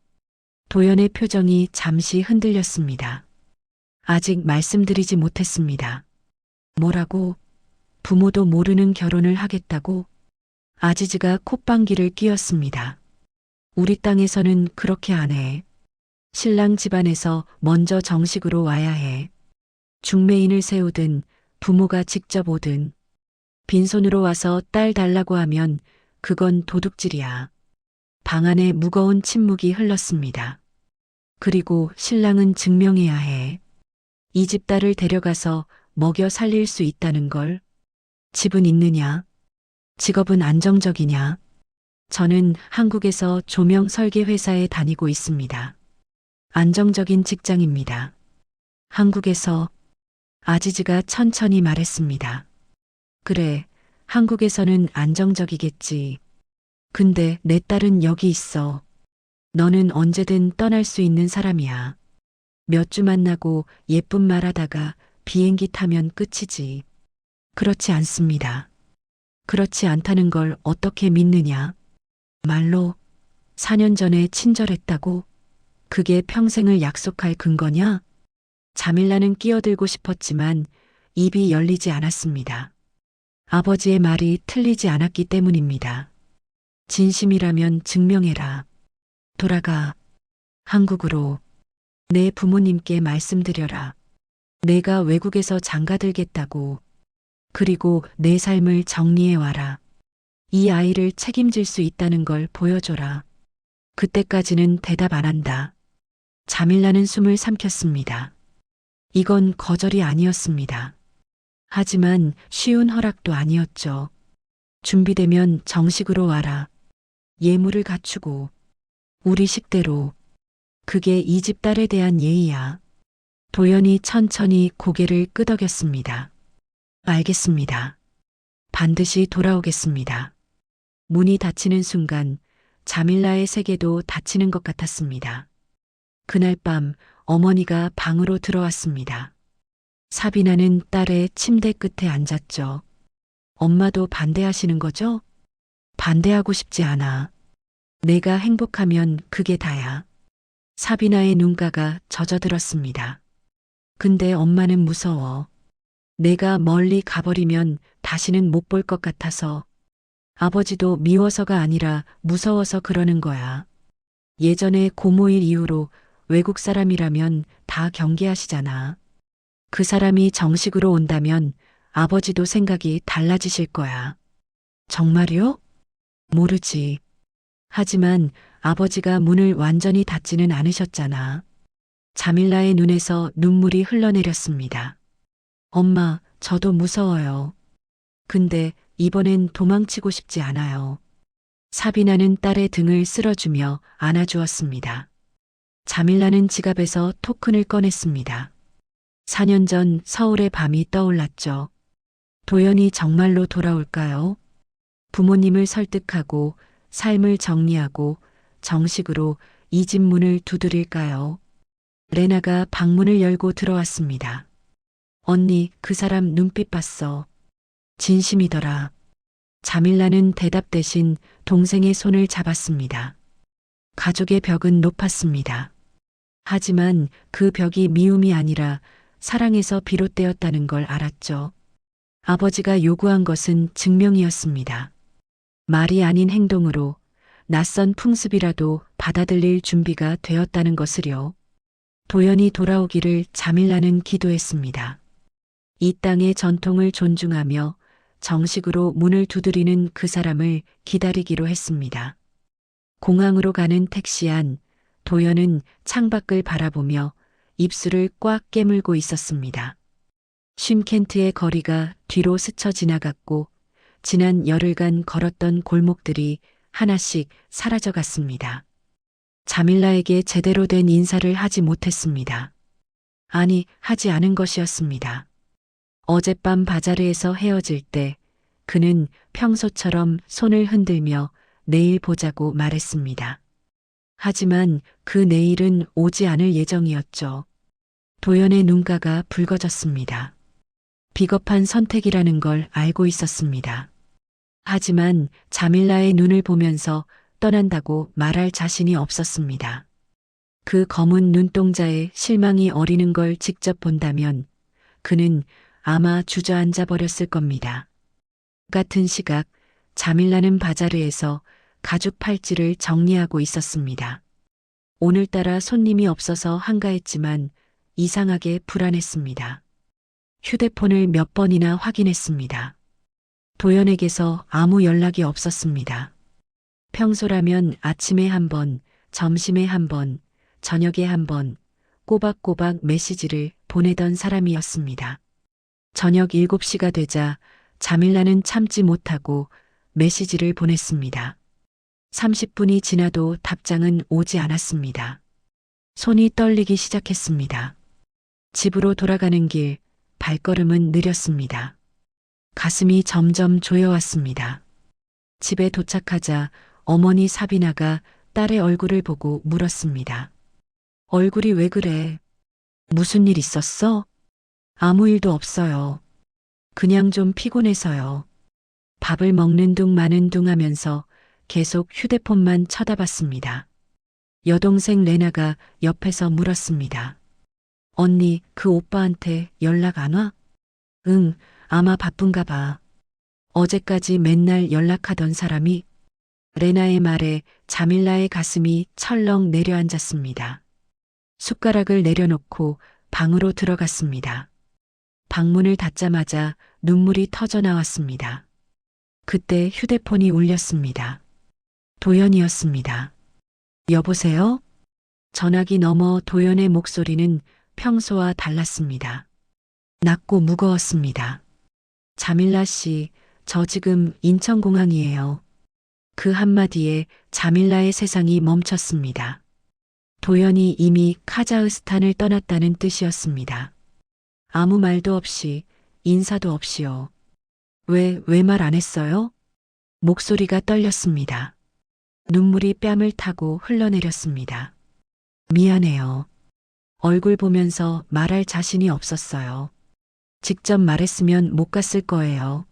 도연의 표정이 잠시 흔들렸습니다. 아직 말씀드리지 못했습니다. 뭐라고? 부모도 모르는 결혼을 하겠다고? 아지즈가 콧방귀를 뀌었습니다. 우리 땅에서는 그렇게 안 해. 신랑 집안에서 먼저 정식으로 와야 해. 중매인을 세우든 부모가 직접 오든 빈손으로 와서 딸 달라고 하면 그건 도둑질이야. 방 안에 무거운 침묵이 흘렀습니다. 그리고 신랑은 증명해야 해. 이 집 딸을 데려가서 먹여 살릴 수 있다는 걸. 집은 있느냐? 직업은 안정적이냐? 저는 한국에서 조명 설계 회사에 다니고 있습니다. 안정적인 직장입니다. 한국에서. 아지즈가 천천히 말했습니다. 그래, 한국에서는 안정적이겠지. 근데 내 딸은 여기 있어. 너는 언제든 떠날 수 있는 사람이야. 몇 주 만나고 예쁜 말 하다가 비행기 타면 끝이지. 그렇지 않습니다. 그렇지 않다는 걸 어떻게 믿느냐? 말로 4년 전에 친절했다고? 그게 평생을 약속할 근거냐? 자밀라는 끼어들고 싶었지만 입이 열리지 않았습니다. 아버지의 말이 틀리지 않았기 때문입니다. 진심이라면 증명해라. 돌아가. 한국으로. 내 부모님께 말씀드려라. 내가 외국에서 장가들겠다고. 그리고 내 삶을 정리해 와라. 이 아이를 책임질 수 있다는 걸 보여줘라. 그때까지는 대답 안 한다. 자밀라는 숨을 삼켰습니다. 이건 거절이 아니었습니다. 하지만 쉬운 허락도 아니었죠. 준비되면 정식으로 와라. 예물을 갖추고 우리 식대로. 그게 이 집 딸에 대한 예의야. 도연이 천천히 고개를 끄덕였습니다. 알겠습니다. 반드시 돌아오겠습니다. 문이 닫히는 순간 자밀라의 세계도 닫히는 것 같았습니다. 그날 밤 어머니가 방으로 들어왔습니다. 사비나는 딸의 침대 끝에 앉았죠. 엄마도 반대하시는 거죠? 반대하고 싶지 않아. 내가 행복하면 그게 다야. 사비나의 눈가가 젖어들었습니다. 근데 엄마는 무서워. 내가 멀리 가버리면 다시는 못 볼 것 같아서. 아버지도 미워서가 아니라 무서워서 그러는 거야. 예전에 고모일 이후로 외국 사람이라면 다 경계하시잖아. 그 사람이 정식으로 온다면 아버지도 생각이 달라지실 거야. 정말요? 모르지. 하지만 아버지가 문을 완전히 닫지는 않으셨잖아. 자밀라의 눈에서 눈물이 흘러내렸습니다. 엄마, 저도 무서워요. 근데 이번엔 도망치고 싶지 않아요. 사비나는 딸의 등을 쓸어주며 안아주었습니다. 자밀라는 지갑에서 토큰을 꺼냈습니다. 4년 전 서울의 밤이 떠올랐죠. 도연이 정말로 돌아올까요? 부모님을 설득하고 삶을 정리하고 정식으로 이 집 문을 두드릴까요? 레나가 방문을 열고 들어왔습니다. 언니, 그 사람 눈빛 봤어. 진심이더라. 자밀라는 대답 대신 동생의 손을 잡았습니다. 가족의 벽은 높았습니다. 하지만 그 벽이 미움이 아니라 사랑에서 비롯되었다는 걸 알았죠. 아버지가 요구한 것은 증명이었습니다. 말이 아닌 행동으로 낯선 풍습이라도 받아들일 준비가 되었다는 것을요. 도연이 돌아오기를 자밀라는 기도했습니다. 이 땅의 전통을 존중하며 정식으로 문을 두드리는 그 사람을 기다리기로 했습니다. 공항으로 가는 택시 안, 도연은 창밖을 바라보며 입술을 꽉 깨물고 있었습니다. 쉼켄트의 거리가 뒤로 스쳐 지나갔고 지난 열흘간 걸었던 골목들이 하나씩 사라져갔습니다. 자밀라에게 제대로 된 인사를 하지 못했습니다. 아니, 하지 않은 것이었습니다. 어젯밤 바자르에서 헤어질 때 그는 평소처럼 손을 흔들며 내일 보자고 말했습니다. 하지만 그 내일은 오지 않을 예정이었죠. 도연의 눈가가 붉어졌습니다. 비겁한 선택이라는 걸 알고 있었습니다. 하지만 자밀라의 눈을 보면서 떠난다고 말할 자신이 없었습니다. 그 검은 눈동자에 실망이 어리는 걸 직접 본다면 그는 아마 주저앉아 버렸을 겁니다. 같은 시각 자밀라는 바자르에서 가죽 팔찌를 정리하고 있었습니다. 오늘따라 손님이 없어서 한가했지만 이상하게 불안했습니다. 휴대폰을 몇 번이나 확인했습니다. 도연에게서 아무 연락이 없었습니다. 평소라면 아침에 한 번, 점심에 한 번, 저녁에 한 번 꼬박꼬박 메시지를 보내던 사람이었습니다. 저녁 7시가 되자 자밀라는 참지 못하고 메시지를 보냈습니다. 30분이 지나도 답장은 오지 않았습니다. 손이 떨리기 시작했습니다. 집으로 돌아가는 길, 발걸음은 느렸습니다. 가슴이 점점 조여왔습니다. 집에 도착하자 어머니 사비나가 딸의 얼굴을 보고 물었습니다. 얼굴이 왜 그래? 무슨 일 있었어? 아무 일도 없어요. 그냥 좀 피곤해서요. 밥을 먹는 둥 마는 둥 하면서 계속 휴대폰만 쳐다봤습니다. 여동생 레나가 옆에서 물었습니다. 언니, 그 오빠한테 연락 안 와? 응, 아마 바쁜가 봐. 어제까지 맨날 연락하던 사람이. 레나의 말에 자밀라의 가슴이 철렁 내려앉았습니다. 숟가락을 내려놓고 방으로 들어갔습니다. 방문을 닫자마자 눈물이 터져 나왔습니다. 그때 휴대폰이 울렸습니다. 도연이었습니다. 여보세요? 전화기 너머 도연의 목소리는 평소와 달랐습니다. 낮고 무거웠습니다. 자밀라 씨, 저 지금 인천공항이에요. 그 한마디에 자밀라의 세상이 멈췄습니다. 도연이 이미 카자흐스탄을 떠났다는 뜻이었습니다. 아무 말도 없이, 인사도 없이요. 왜 말 안 했어요? 목소리가 떨렸습니다. 눈물이 뺨을 타고 흘러내렸습니다. 미안해요. 얼굴 보면서 말할 자신이 없었어요. 직접 말했으면 못 갔을 거예요.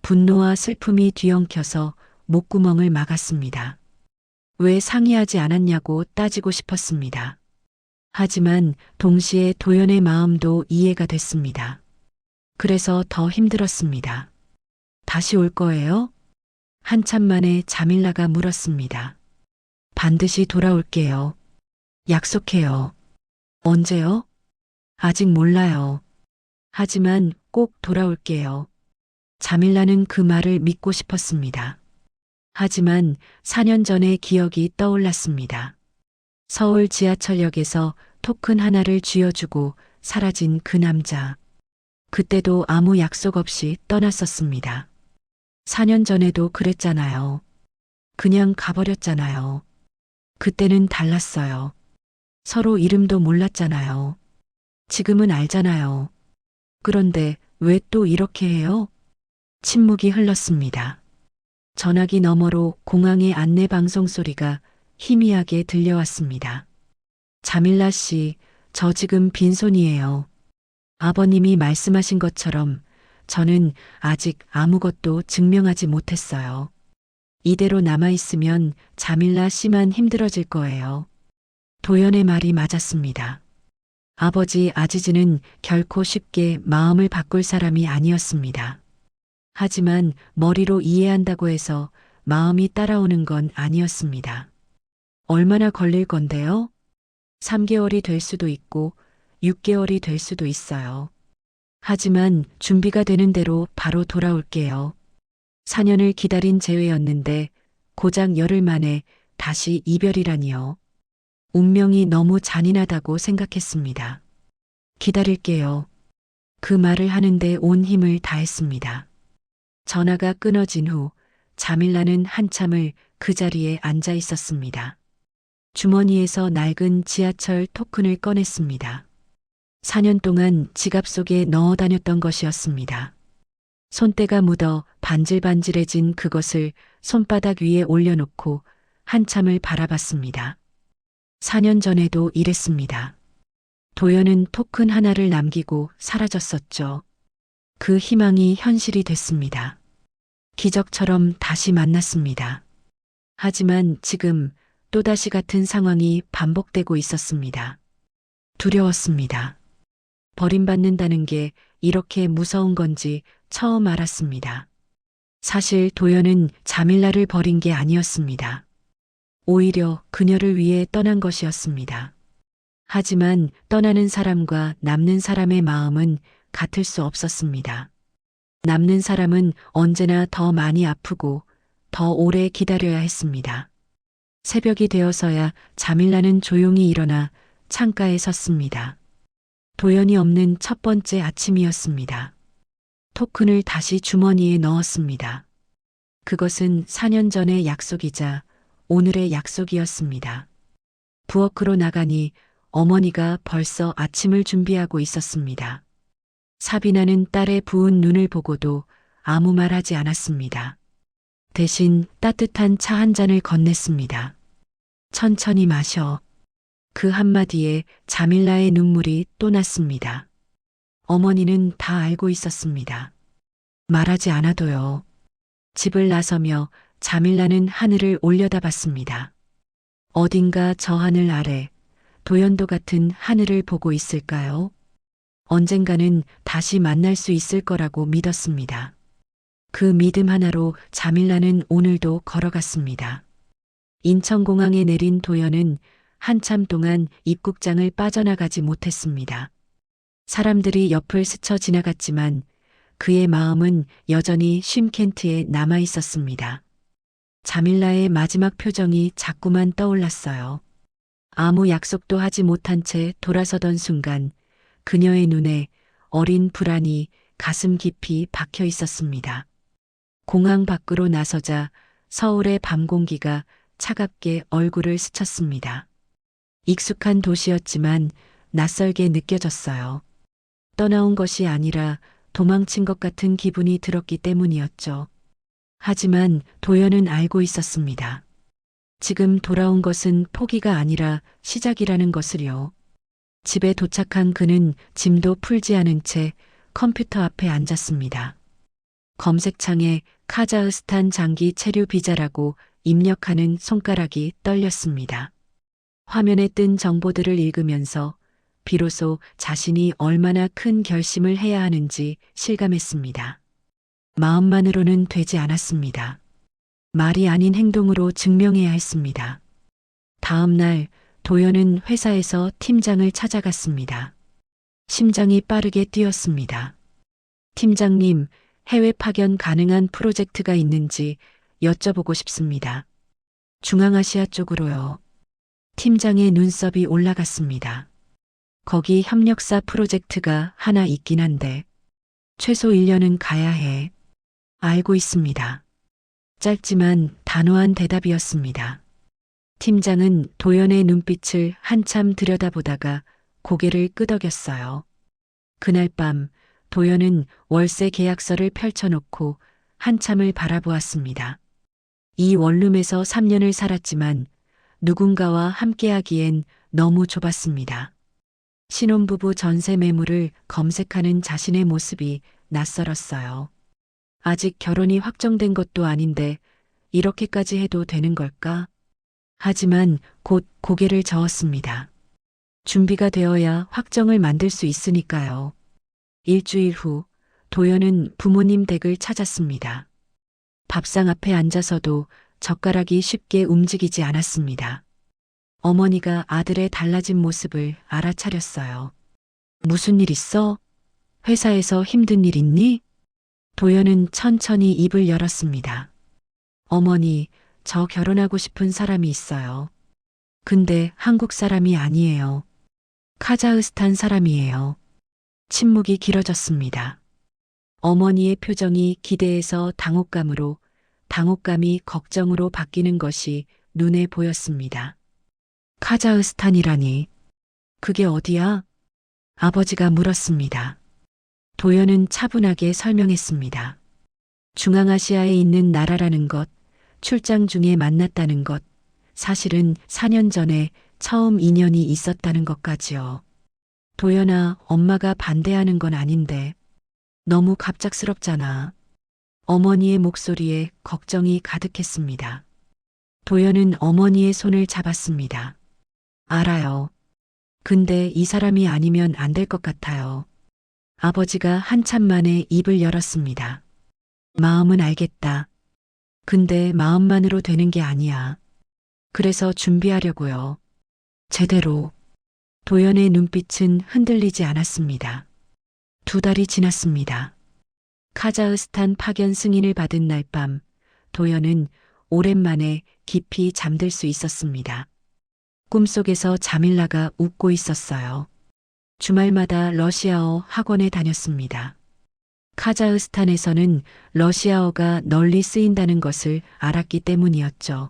분노와 슬픔이 뒤엉켜서 목구멍을 막았습니다. 왜 상의하지 않았냐고 따지고 싶었습니다. 하지만 동시에 도연의 마음도 이해가 됐습니다. 그래서 더 힘들었습니다. 다시 올 거예요? 한참 만에 자밀라가 물었습니다. 반드시 돌아올게요. 약속해요. 언제요? 아직 몰라요. 하지만 꼭 돌아올게요. 자밀라는 그 말을 믿고 싶었습니다. 하지만 4년 전의 기억이 떠올랐습니다. 서울 지하철역에서 토큰 하나를 쥐어주고 사라진 그 남자. 그때도 아무 약속 없이 떠났었습니다. 4년 전에도 그랬잖아요. 그냥 가버렸잖아요. 그때는 달랐어요. 서로 이름도 몰랐잖아요. 지금은 알잖아요. 그런데 왜 또 이렇게 해요? 침묵이 흘렀습니다. 전화기 너머로 공항의 안내 방송 소리가 희미하게 들려왔습니다. 자밀라 씨, 저 지금 빈손이에요. 아버님이 말씀하신 것처럼 저는 아직 아무것도 증명하지 못했어요. 이대로 남아있으면 자밀라 씨만 힘들어질 거예요. 도연의 말이 맞았습니다. 아버지 아지즈는 결코 쉽게 마음을 바꿀 사람이 아니었습니다. 하지만 머리로 이해한다고 해서 마음이 따라오는 건 아니었습니다. 얼마나 걸릴 건데요? 3개월이 될 수도 있고 6개월이 될 수도 있어요. 하지만 준비가 되는 대로 바로 돌아올게요. 4년을 기다린 재회였는데 고작 열흘 만에 다시 이별이라니요. 운명이 너무 잔인하다고 생각했습니다. 기다릴게요. 그 말을 하는데 온 힘을 다했습니다. 전화가 끊어진 후 자밀라는 한참을 그 자리에 앉아 있었습니다. 주머니에서 낡은 지하철 토큰을 꺼냈습니다. 4년 동안 지갑 속에 넣어 다녔던 것이었습니다. 손때가 묻어 반질반질해진 그것을 손바닥 위에 올려놓고 한참을 바라봤습니다. 4년 전에도 이랬습니다. 도연은 토큰 하나를 남기고 사라졌었죠. 그 희망이 현실이 됐습니다. 기적처럼 다시 만났습니다. 하지만 지금 또다시 같은 상황이 반복되고 있었습니다. 두려웠습니다. 버림받는다는 게 이렇게 무서운 건지 처음 알았습니다. 사실 도연은 자밀라를 버린 게 아니었습니다. 오히려 그녀를 위해 떠난 것이었습니다. 하지만 떠나는 사람과 남는 사람의 마음은 같을 수 없었습니다. 남는 사람은 언제나 더 많이 아프고 더 오래 기다려야 했습니다. 새벽이 되어서야 자밀라는 조용히 일어나 창가에 섰습니다. 도연이 없는 첫 번째 아침이었습니다. 토큰을 다시 주머니에 넣었습니다. 그것은 4년 전의 약속이자 오늘의 약속이었습니다. 부엌으로 나가니 어머니가 벌써 아침을 준비하고 있었습니다. 사비나는 딸의 부은 눈을 보고도 아무 말 하지 않았습니다. 대신 따뜻한 차 한 잔을 건넸습니다. 천천히 마셔. 그 한마디에 자밀라의 눈물이 또 났습니다. 어머니는 다 알고 있었습니다. 말하지 않아도요. 집을 나서며 자밀라는 하늘을 올려다봤습니다. 어딘가 저 하늘 아래 도연도 같은 하늘을 보고 있을까요? 언젠가는 다시 만날 수 있을 거라고 믿었습니다. 그 믿음 하나로 자밀라는 오늘도 걸어갔습니다. 인천공항에 내린 도연은 한참 동안 입국장을 빠져나가지 못했습니다. 사람들이 옆을 스쳐 지나갔지만 그의 마음은 여전히 쉼켄트에 남아 있었습니다. 자밀라의 마지막 표정이 자꾸만 떠올랐어요. 아무 약속도 하지 못한 채 돌아서던 순간 그녀의 눈에 어린 불안이 가슴 깊이 박혀 있었습니다. 공항 밖으로 나서자 서울의 밤 공기가 차갑게 얼굴을 스쳤습니다. 익숙한 도시였지만 낯설게 느껴졌어요. 떠나온 것이 아니라 도망친 것 같은 기분이 들었기 때문이었죠. 하지만 도연은 알고 있었습니다. 지금 돌아온 것은 포기가 아니라 시작이라는 것을요. 집에 도착한 그는 짐도 풀지 않은 채 컴퓨터 앞에 앉았습니다. 검색창에 카자흐스탄 장기 체류 비자라고 입력하는 손가락이 떨렸습니다. 화면에 뜬 정보들을 읽으면서 비로소 자신이 얼마나 큰 결심을 해야 하는지 실감했습니다. 마음만으로는 되지 않았습니다. 말이 아닌 행동으로 증명해야 했습니다. 다음 날 도연은 회사에서 팀장을 찾아갔습니다. 심장이 빠르게 뛰었습니다. 팀장님, 해외 파견 가능한 프로젝트가 있는지 여쭤보고 싶습니다. 중앙아시아 쪽으로요. 팀장의 눈썹이 올라갔습니다. 거기 협력사 프로젝트가 하나 있긴 한데 최소 1년은 가야 해. 알고 있습니다. 짧지만 단호한 대답이었습니다. 팀장은 도연의 눈빛을 한참 들여다보다가 고개를 끄덕였어요. 그날 밤 도연은 월세 계약서를 펼쳐놓고 한참을 바라보았습니다. 이 원룸에서 3년을 살았지만 누군가와 함께하기엔 너무 좁았습니다. 신혼부부 전세 매물을 검색하는 자신의 모습이 낯설었어요. 아직 결혼이 확정된 것도 아닌데 이렇게까지 해도 되는 걸까? 하지만 곧 고개를 저었습니다. 준비가 되어야 확정을 만들 수 있으니까요. 일주일 후 도연은 부모님 댁을 찾았습니다. 밥상 앞에 앉아서도 젓가락이 쉽게 움직이지 않았습니다. 어머니가 아들의 달라진 모습을 알아차렸어요. 무슨 일 있어? 회사에서 힘든 일 있니? 도연은 천천히 입을 열었습니다. 어머니, 저 결혼하고 싶은 사람이 있어요. 근데 한국 사람이 아니에요. 카자흐스탄 사람이에요. 침묵이 길어졌습니다. 어머니의 표정이 기대에서 당혹감으로, 당혹감이 걱정으로 바뀌는 것이 눈에 보였습니다. 카자흐스탄이라니. 그게 어디야? 아버지가 물었습니다. 도연은 차분하게 설명했습니다. 중앙아시아에 있는 나라라는 것, 출장 중에 만났다는 것, 사실은 4년 전에 처음 인연이 있었다는 것까지요. 도연아, 엄마가 반대하는 건 아닌데 너무 갑작스럽잖아. 어머니의 목소리에 걱정이 가득했습니다. 도연은 어머니의 손을 잡았습니다. 알아요. 근데 이 사람이 아니면 안 될 것 같아요. 아버지가 한참 만에 입을 열었습니다. 마음은 알겠다. 근데 마음만으로 되는 게 아니야. 그래서 준비하려고요. 제대로. 도연의 눈빛은 흔들리지 않았습니다. 2달이 지났습니다. 카자흐스탄 파견 승인을 받은 날 밤, 도연은 오랜만에 깊이 잠들 수 있었습니다. 꿈속에서 자밀라가 웃고 있었어요. 주말마다 러시아어 학원에 다녔습니다. 카자흐스탄에서는 러시아어가 널리 쓰인다는 것을 알았기 때문이었죠.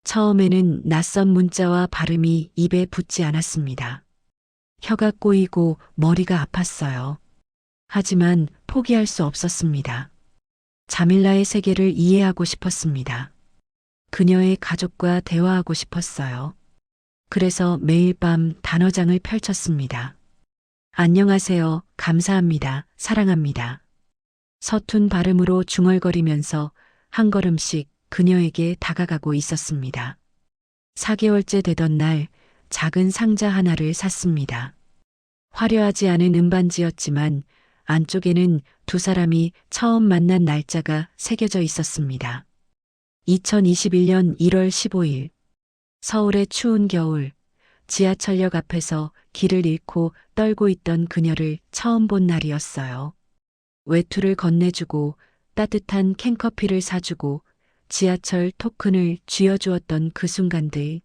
처음에는 낯선 문자와 발음이 입에 붙지 않았습니다. 혀가 꼬이고 머리가 아팠어요. 하지만 포기할 수 없었습니다. 자밀라의 세계를 이해하고 싶었습니다. 그녀의 가족과 대화하고 싶었어요. 그래서 매일 밤 단어장을 펼쳤습니다. 안녕하세요. 감사합니다. 사랑합니다. 서툰 발음으로 중얼거리면서 한 걸음씩 그녀에게 다가가고 있었습니다. 4개월째 되던 날 작은 상자 하나를 샀습니다. 화려하지 않은 은반지였지만 안쪽에는 두 사람이 처음 만난 날짜가 새겨져 있었습니다. 2021년 1월 15일. 서울의 추운 겨울, 지하철역 앞에서 길을 잃고 떨고 있던 그녀를 처음 본 날이었어요. 외투를 건네주고 따뜻한 캔커피를 사주고 지하철 토큰을 쥐어주었던 그 순간들.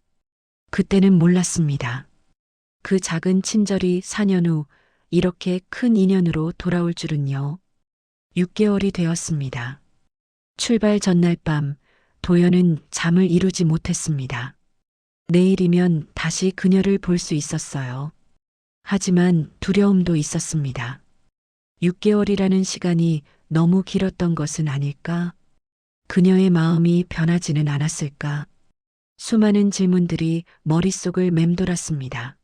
그때는 몰랐습니다. 그 작은 친절이 4년 후 이렇게 큰 인연으로 돌아올 줄은요. 6개월이 되었습니다. 출발 전날 밤 도연은 잠을 이루지 못했습니다. 내일이면 다시 그녀를 볼 수 있었어요. 하지만 두려움도 있었습니다. 6개월이라는 시간이 너무 길었던 것은 아닐까? 그녀의 마음이 변하지는 않았을까? 수많은 질문들이 머릿속을 맴돌았습니다.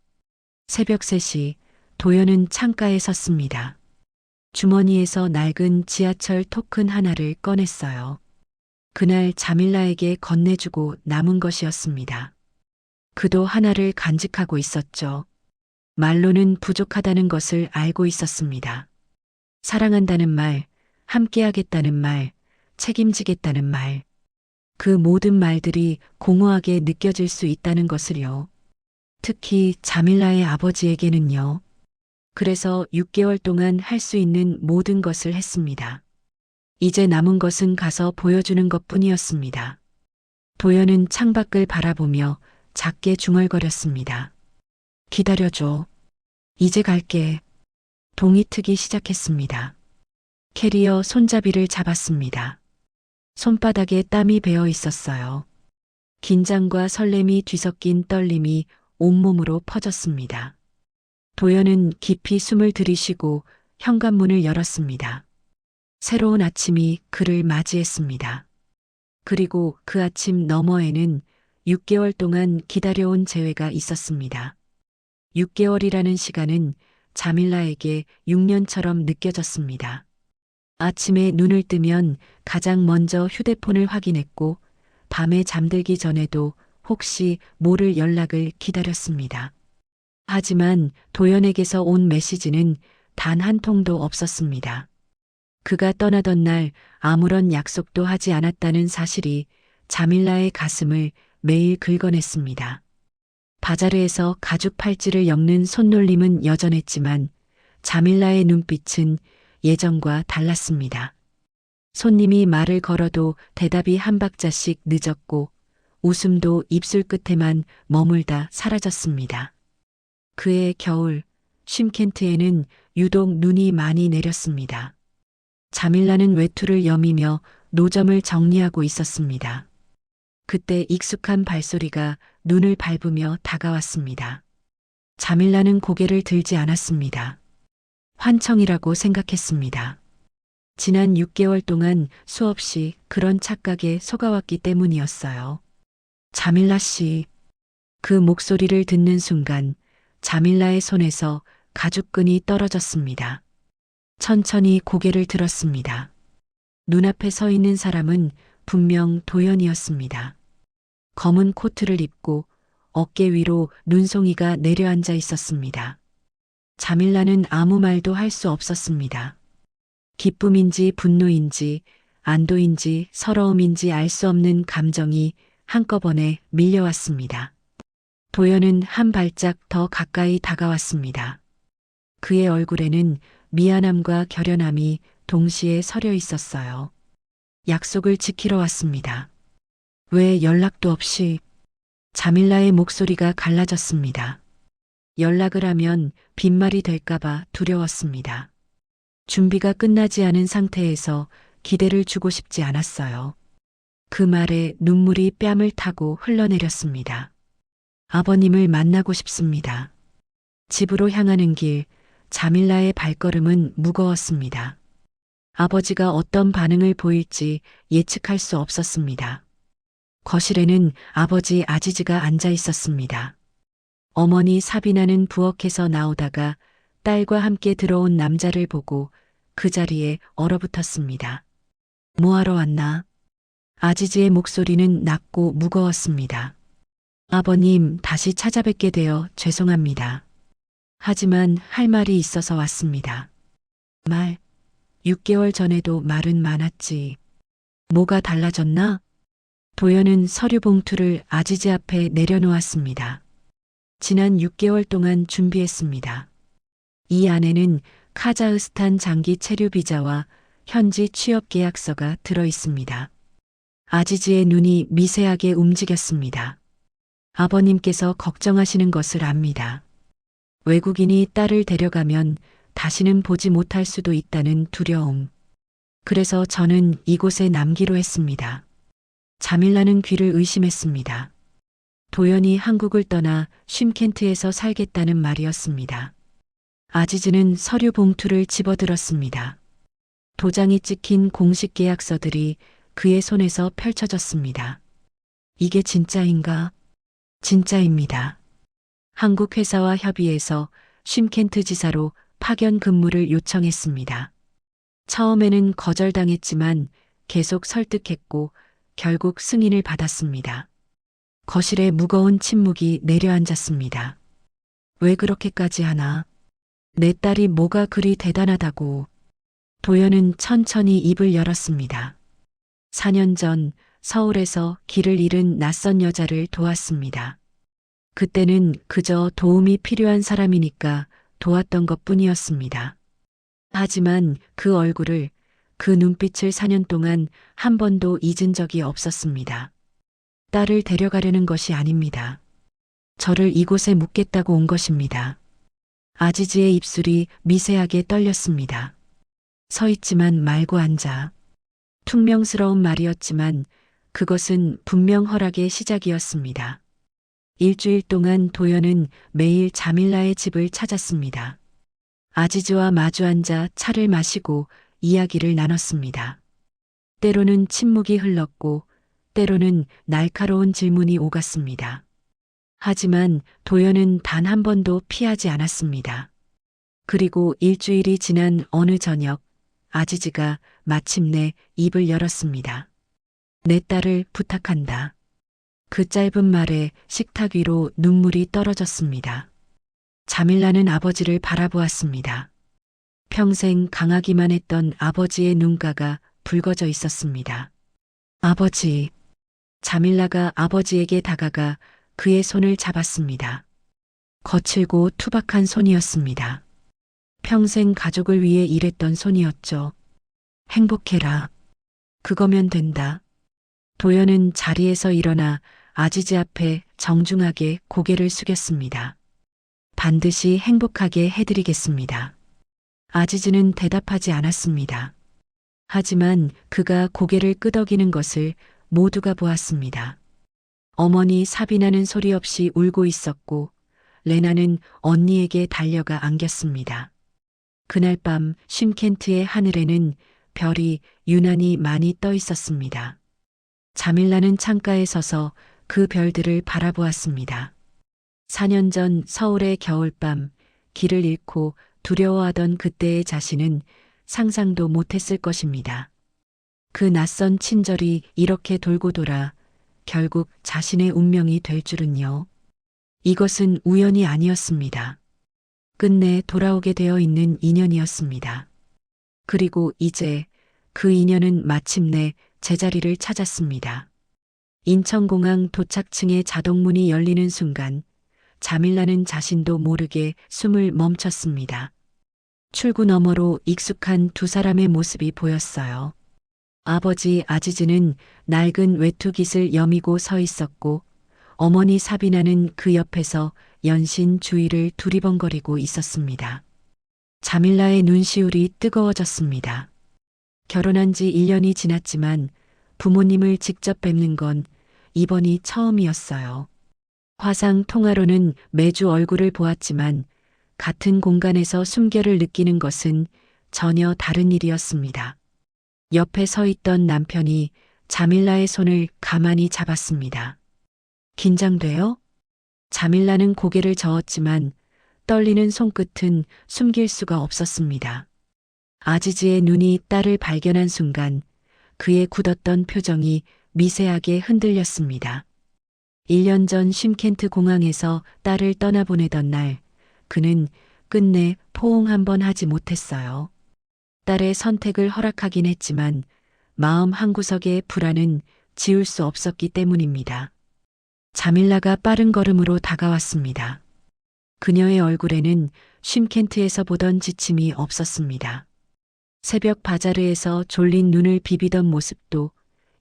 새벽 3시 도연은 창가에 섰습니다. 주머니에서 낡은 지하철 토큰 하나를 꺼냈어요. 그날 자밀라에게 건네주고 남은 것이었습니다. 그도 하나를 간직하고 있었죠. 말로는 부족하다는 것을 알고 있었습니다. 사랑한다는 말, 함께하겠다는 말, 책임지겠다는 말. 그 모든 말들이 공허하게 느껴질 수 있다는 것을요. 특히 자밀라의 아버지에게는요. 그래서 6개월 동안 할 수 있는 모든 것을 했습니다. 이제 남은 것은 가서 보여주는 것뿐이었습니다. 도연은 창밖을 바라보며 작게 중얼거렸습니다. 기다려줘. 이제 갈게. 동이 트기 시작했습니다. 캐리어 손잡이를 잡았습니다. 손바닥에 땀이 배어 있었어요. 긴장과 설렘이 뒤섞인 떨림이 온몸으로 퍼졌습니다. 도연은 깊이 숨을 들이쉬고 현관문을 열었습니다. 새로운 아침이 그를 맞이했습니다. 그리고 그 아침 너머에는 6개월 동안 기다려온 재회가 있었습니다. 6개월이라는 시간은 자밀라에게 6년처럼 느껴졌습니다. 아침에 눈을 뜨면 가장 먼저 휴대폰을 확인했고 밤에 잠들기 전에도 혹시 모를 연락을 기다렸습니다. 하지만 도연에게서 온 메시지는 단 한 통도 없었습니다. 그가 떠나던 날 아무런 약속도 하지 않았다는 사실이 자밀라의 가슴을 매일 긁어냈습니다. 바자르에서 가죽 팔찌를 엮는 손놀림은 여전했지만 자밀라의 눈빛은 예전과 달랐습니다. 손님이 말을 걸어도 대답이 한 박자씩 늦었고 웃음도 입술 끝에만 머물다 사라졌습니다. 그해 겨울 쉼켄트에는 유독 눈이 많이 내렸습니다. 자밀라는 외투를 여미며 노점을 정리하고 있었습니다. 그때 익숙한 발소리가 눈을 밟으며 다가왔습니다. 자밀라는 고개를 들지 않았습니다. 환청이라고 생각했습니다. 지난 6개월 동안 수없이 그런 착각에 속아왔기 때문이었어요. 자밀라 씨. 그 목소리를 듣는 순간 자밀라의 손에서 가죽끈이 떨어졌습니다. 천천히 고개를 들었습니다. 눈앞에 서 있는 사람은 분명 도연이었습니다. 검은 코트를 입고 어깨 위로 눈송이가 내려앉아 있었습니다. 자밀라는 아무 말도 할 수 없었습니다. 기쁨인지 분노인지 안도인지 서러움인지 알 수 없는 감정이 한꺼번에 밀려왔습니다. 도연은 한 발짝 더 가까이 다가왔습니다. 그의 얼굴에는 미안함과 결연함이 동시에 서려 있었어요. 약속을 지키러 왔습니다. 왜 연락도 없이? 자밀라의 목소리가 갈라졌습니다. 연락을 하면 빈말이 될까봐 두려웠습니다. 준비가 끝나지 않은 상태에서 기대를 주고 싶지 않았어요. 그 말에 눈물이 뺨을 타고 흘러내렸습니다. 아버님을 만나고 싶습니다. 집으로 향하는 길, 자밀라의 발걸음은 무거웠습니다. 아버지가 어떤 반응을 보일지 예측할 수 없었습니다. 거실에는 아버지 아지즈가 앉아 있었습니다. 어머니 사비나는 부엌에서 나오다가 딸과 함께 들어온 남자를 보고 그 자리에 얼어붙었습니다. 뭐하러 왔나? 아지즈의 목소리는 낮고 무거웠습니다. 아버님, 다시 찾아뵙게 되어 죄송합니다. 하지만 할 말이 있어서 왔습니다. 말, 6개월 전에도 말은 많았지. 뭐가 달라졌나? 도연은 서류 봉투를 아지즈 앞에 내려놓았습니다. 지난 6개월 동안 준비했습니다. 이 안에는 카자흐스탄 장기 체류 비자와 현지 취업 계약서가 들어 있습니다. 아지즈의 눈이 미세하게 움직였습니다. 아버님께서 걱정하시는 것을 압니다. 외국인이 딸을 데려가면 다시는 보지 못할 수도 있다는 두려움. 그래서 저는 이곳에 남기로 했습니다. 자밀라는 귀를 의심했습니다. 도연이 한국을 떠나 쉼켄트에서 살겠다는 말이었습니다. 아지즈는 서류 봉투를 집어들었습니다. 도장이 찍힌 공식 계약서들이 그의 손에서 펼쳐졌습니다. 이게 진짜인가? 진짜입니다. 한국 회사와 협의해서 쉼켄트 지사로 파견 근무를 요청했습니다. 처음에는 거절당했지만 계속 설득했고 결국 승인을 받았습니다. 거실에 무거운 침묵이 내려앉았습니다. 왜 그렇게까지 하나? 내 딸이 뭐가 그리 대단하다고. 도연은 천천히 입을 열었습니다. 4년 전 서울에서 길을 잃은 낯선 여자를 도왔습니다. 그때는 그저 도움이 필요한 사람이니까 도왔던 것뿐이었습니다. 하지만 그 얼굴을, 그 눈빛을 4년 동안 한 번도 잊은 적이 없었습니다. 딸을 데려가려는 것이 아닙니다. 저를 이곳에 묵겠다고 온 것입니다. 아지즈의 입술이 미세하게 떨렸습니다. 서 있지만 말고 앉아. 퉁명스러운 말이었지만 그것은 분명 허락의 시작이었습니다. 일주일 동안 도연은 매일 자밀라의 집을 찾았습니다. 아지즈와 마주 앉아 차를 마시고 이야기를 나눴습니다. 때로는 침묵이 흘렀고 때로는 날카로운 질문이 오갔습니다. 하지만 도연은 단 한 번도 피하지 않았습니다. 그리고 일주일이 지난 어느 저녁 아지즈가 마침내 입을 열었습니다. 내 딸을 부탁한다. 그 짧은 말에 식탁 위로 눈물이 떨어졌습니다. 자밀라는 아버지를 바라보았습니다. 평생 강하기만 했던 아버지의 눈가가 붉어져 있었습니다. 아버지. 자밀라가 아버지에게 다가가 그의 손을 잡았습니다. 거칠고 투박한 손이었습니다. 평생 가족을 위해 일했던 손이었죠. 행복해라. 그거면 된다. 도연은 자리에서 일어나 아지즈 앞에 정중하게 고개를 숙였습니다. 반드시 행복하게 해드리겠습니다. 아지즈는 대답하지 않았습니다. 하지만 그가 고개를 끄덕이는 것을 모두가 보았습니다. 어머니 사비나는 소리 없이 울고 있었고 레나는 언니에게 달려가 안겼습니다. 그날 밤 쉼켄트의 하늘에는 별이 유난히 많이 떠 있었습니다. 자밀라는 창가에 서서 그 별들을 바라보았습니다. 4년 전 서울의 겨울밤 길을 잃고 두려워하던 그때의 자신은 상상도 못했을 것입니다. 그 낯선 친절이 이렇게 돌고 돌아 결국 자신의 운명이 될 줄은요. 이것은 우연이 아니었습니다. 끝내 돌아오게 되어 있는 인연이었습니다. 그리고 이제 그 인연은 마침내 제자리를 찾았습니다. 인천공항 도착층의 자동문이 열리는 순간 자밀라는 자신도 모르게 숨을 멈췄습니다. 출구 너머로 익숙한 두 사람의 모습이 보였어요. 아버지 아지즈는 낡은 외투깃을 여미고 서 있었고 어머니 사비나는 그 옆에서 연신 주위를 두리번거리고 있었습니다. 자밀라의 눈시울이 뜨거워졌습니다. 결혼한 지 1년이 지났지만 부모님을 직접 뵙는 건 이번이 처음이었어요. 화상 통화로는 매주 얼굴을 보았지만 같은 공간에서 숨결을 느끼는 것은 전혀 다른 일이었습니다. 옆에 서 있던 남편이 자밀라의 손을 가만히 잡았습니다. 긴장돼요? 자밀라는 고개를 저었지만 떨리는 손끝은 숨길 수가 없었습니다. 아지즈의 눈이 딸을 발견한 순간 그의 굳었던 표정이 미세하게 흔들렸습니다. 1년 전 쉼켄트 공항에서 딸을 떠나보내던 날 그는 끝내 포옹 한 번 하지 못했어요. 딸의 선택을 허락하긴 했지만 마음 한구석의 불안은 지울 수 없었기 때문입니다. 자밀라가 빠른 걸음으로 다가왔습니다. 그녀의 얼굴에는 쉼켄트에서 보던 지침이 없었습니다. 새벽 바자르에서 졸린 눈을 비비던 모습도,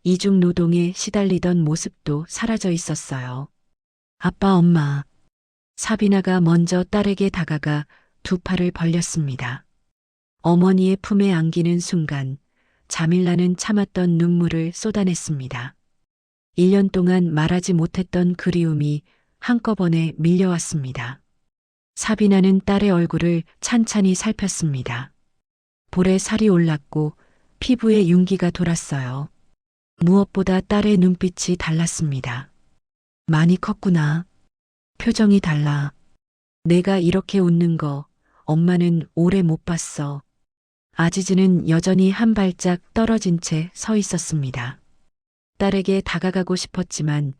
이중 노동에 시달리던 모습도 사라져 있었어요. 아빠, 엄마. 사비나가 먼저 딸에게 다가가 두 팔을 벌렸습니다. 어머니의 품에 안기는 순간 자밀라는 참았던 눈물을 쏟아냈습니다. 1년 동안 말하지 못했던 그리움이 한꺼번에 밀려왔습니다. 사비나는 딸의 얼굴을 찬찬히 살폈습니다. 볼에 살이 올랐고 피부에 윤기가 돌았어요. 무엇보다 딸의 눈빛이 달랐습니다. 많이 컸구나. 표정이 달라. 내가 이렇게 웃는 거 엄마는 오래 못 봤어. 아지즈는 여전히 한 발짝 떨어진 채 서 있었습니다. 딸에게 다가가고 싶었지만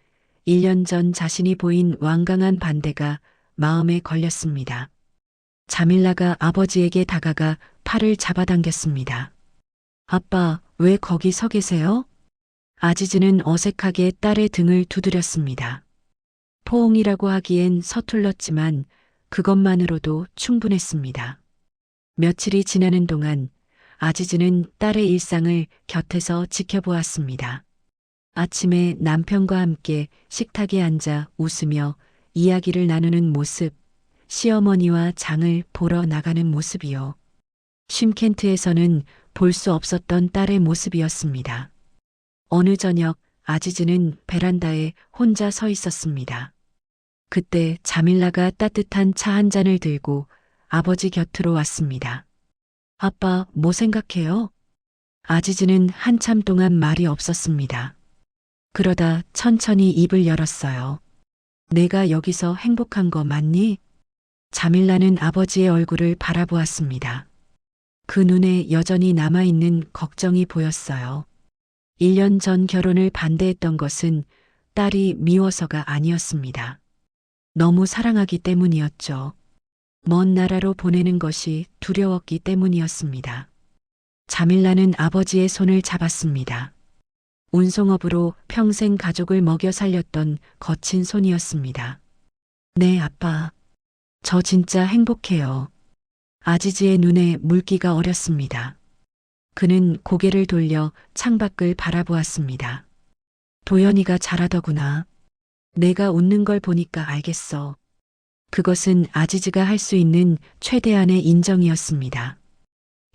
1년 전 자신이 보인 완강한 반대가 마음에 걸렸습니다. 자밀라가 아버지에게 다가가 팔을 잡아당겼습니다. 아빠, 왜 거기 서 계세요? 아지즈는 어색하게 딸의 등을 두드렸습니다. 포옹이라고 하기엔 서툴렀지만 그것만으로도 충분했습니다. 며칠이 지나는 동안 아지즈는 딸의 일상을 곁에서 지켜보았습니다. 아침에 남편과 함께 식탁에 앉아 웃으며 이야기를 나누는 모습, 시어머니와 장을 보러 나가는 모습이요. 쉼켄트에서는 볼 수 없었던 딸의 모습이었습니다. 어느 저녁 아지즈는 베란다에 혼자 서 있었습니다. 그때 자밀라가 따뜻한 차 한 잔을 들고 아버지 곁으로 왔습니다. 아빠, 뭐 생각해요? 아지즈는 한참 동안 말이 없었습니다. 그러다 천천히 입을 열었어요. 내가 여기서 행복한 거 맞니? 자밀라는 아버지의 얼굴을 바라보았습니다. 그 눈에 여전히 남아있는 걱정이 보였어요. 1년 전 결혼을 반대했던 것은 딸이 미워서가 아니었습니다. 너무 사랑하기 때문이었죠. 먼 나라로 보내는 것이 두려웠기 때문이었습니다. 자밀라는 아버지의 손을 잡았습니다. 운송업으로 평생 가족을 먹여 살렸던 거친 손이었습니다. 네, 아빠. 저 진짜 행복해요. 아지즈의 눈에 물기가 어렸습니다. 그는 고개를 돌려 창밖을 바라보았습니다. 도연이가 잘하더구나. 내가 웃는 걸 보니까 알겠어. 그것은 아지즈가 할 수 있는 최대한의 인정이었습니다.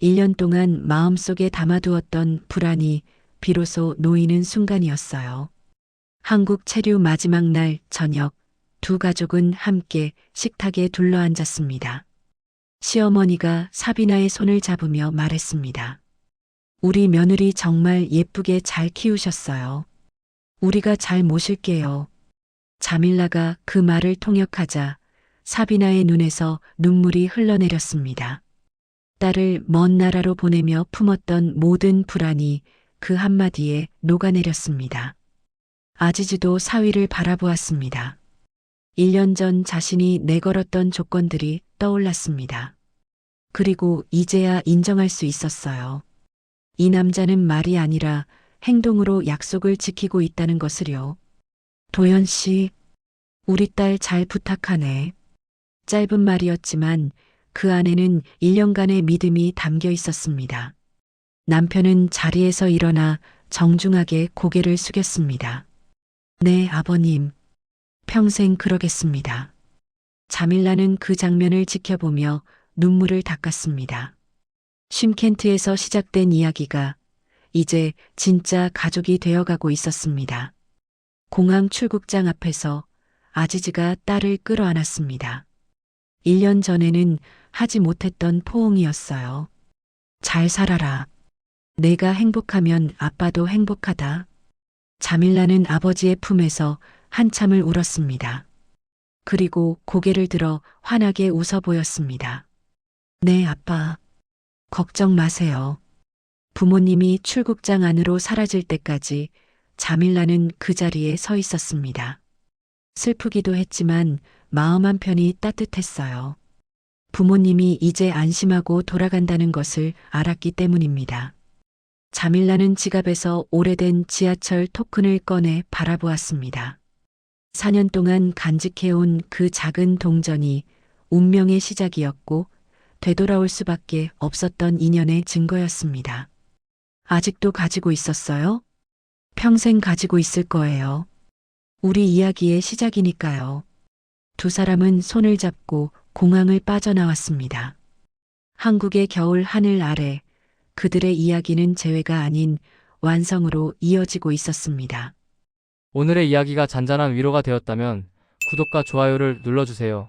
1년 동안 마음속에 담아두었던 불안이 비로소 놓이는 순간이었어요. 한국 체류 마지막 날 저녁, 두 가족은 함께 식탁에 둘러앉았습니다. 시어머니가 사비나의 손을 잡으며 말했습니다. 우리 며느리 정말 예쁘게 잘 키우셨어요. 우리가 잘 모실게요. 자밀라가 그 말을 통역하자 사비나의 눈에서 눈물이 흘러내렸습니다. 딸을 먼 나라로 보내며 품었던 모든 불안이 그 한마디에 녹아내렸습니다. 아지즈도 사위를 바라보았습니다. 1년 전 자신이 내걸었던 조건들이 떠올랐습니다. 그리고 이제야 인정할 수 있었어요. 이 남자는 말이 아니라 행동으로 약속을 지키고 있다는 것을요. 도연 씨, 우리 딸 잘 부탁하네. 짧은 말이었지만 그 안에는 1년간의 믿음이 담겨 있었습니다. 남편은 자리에서 일어나 정중하게 고개를 숙였습니다. 네, 아버님. 평생 그러겠습니다. 자밀라는 그 장면을 지켜보며 눈물을 닦았습니다. 쉼켄트에서 시작된 이야기가 이제 진짜 가족이 되어가고 있었습니다. 공항 출국장 앞에서 아지즈가 딸을 끌어안았습니다. 1년 전에는 하지 못했던 포옹이었어요. 잘 살아라. 내가 행복하면 아빠도 행복하다. 자밀라는 아버지의 품에서 한참을 울었습니다. 그리고 고개를 들어 환하게 웃어 보였습니다. 네, 아빠. 걱정 마세요. 부모님이 출국장 안으로 사라질 때까지 자밀라는 그 자리에 서 있었습니다. 슬프기도 했지만 마음 한편이 따뜻했어요. 부모님이 이제 안심하고 돌아간다는 것을 알았기 때문입니다. 자밀라는 지갑에서 오래된 지하철 토큰을 꺼내 바라보았습니다. 4년 동안 간직해온 그 작은 동전이 운명의 시작이었고 되돌아올 수밖에 없었던 인연의 증거였습니다. 아직도 가지고 있었어요? 평생 가지고 있을 거예요. 우리 이야기의 시작이니까요. 두 사람은 손을 잡고 공항을 빠져나왔습니다. 한국의 겨울 하늘 아래 그들의 이야기는 재회가 아닌 완성으로 이어지고 있었습니다. 오늘의 이야기가 잔잔한 위로가 되었다면 구독과 좋아요를 눌러주세요.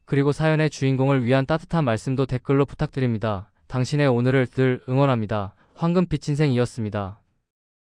그리고 사연의 주인공을 위한 따뜻한 말씀도 댓글로 부탁드립니다. 당신의 오늘을 늘 응원합니다. 황금빛 인생이었습니다.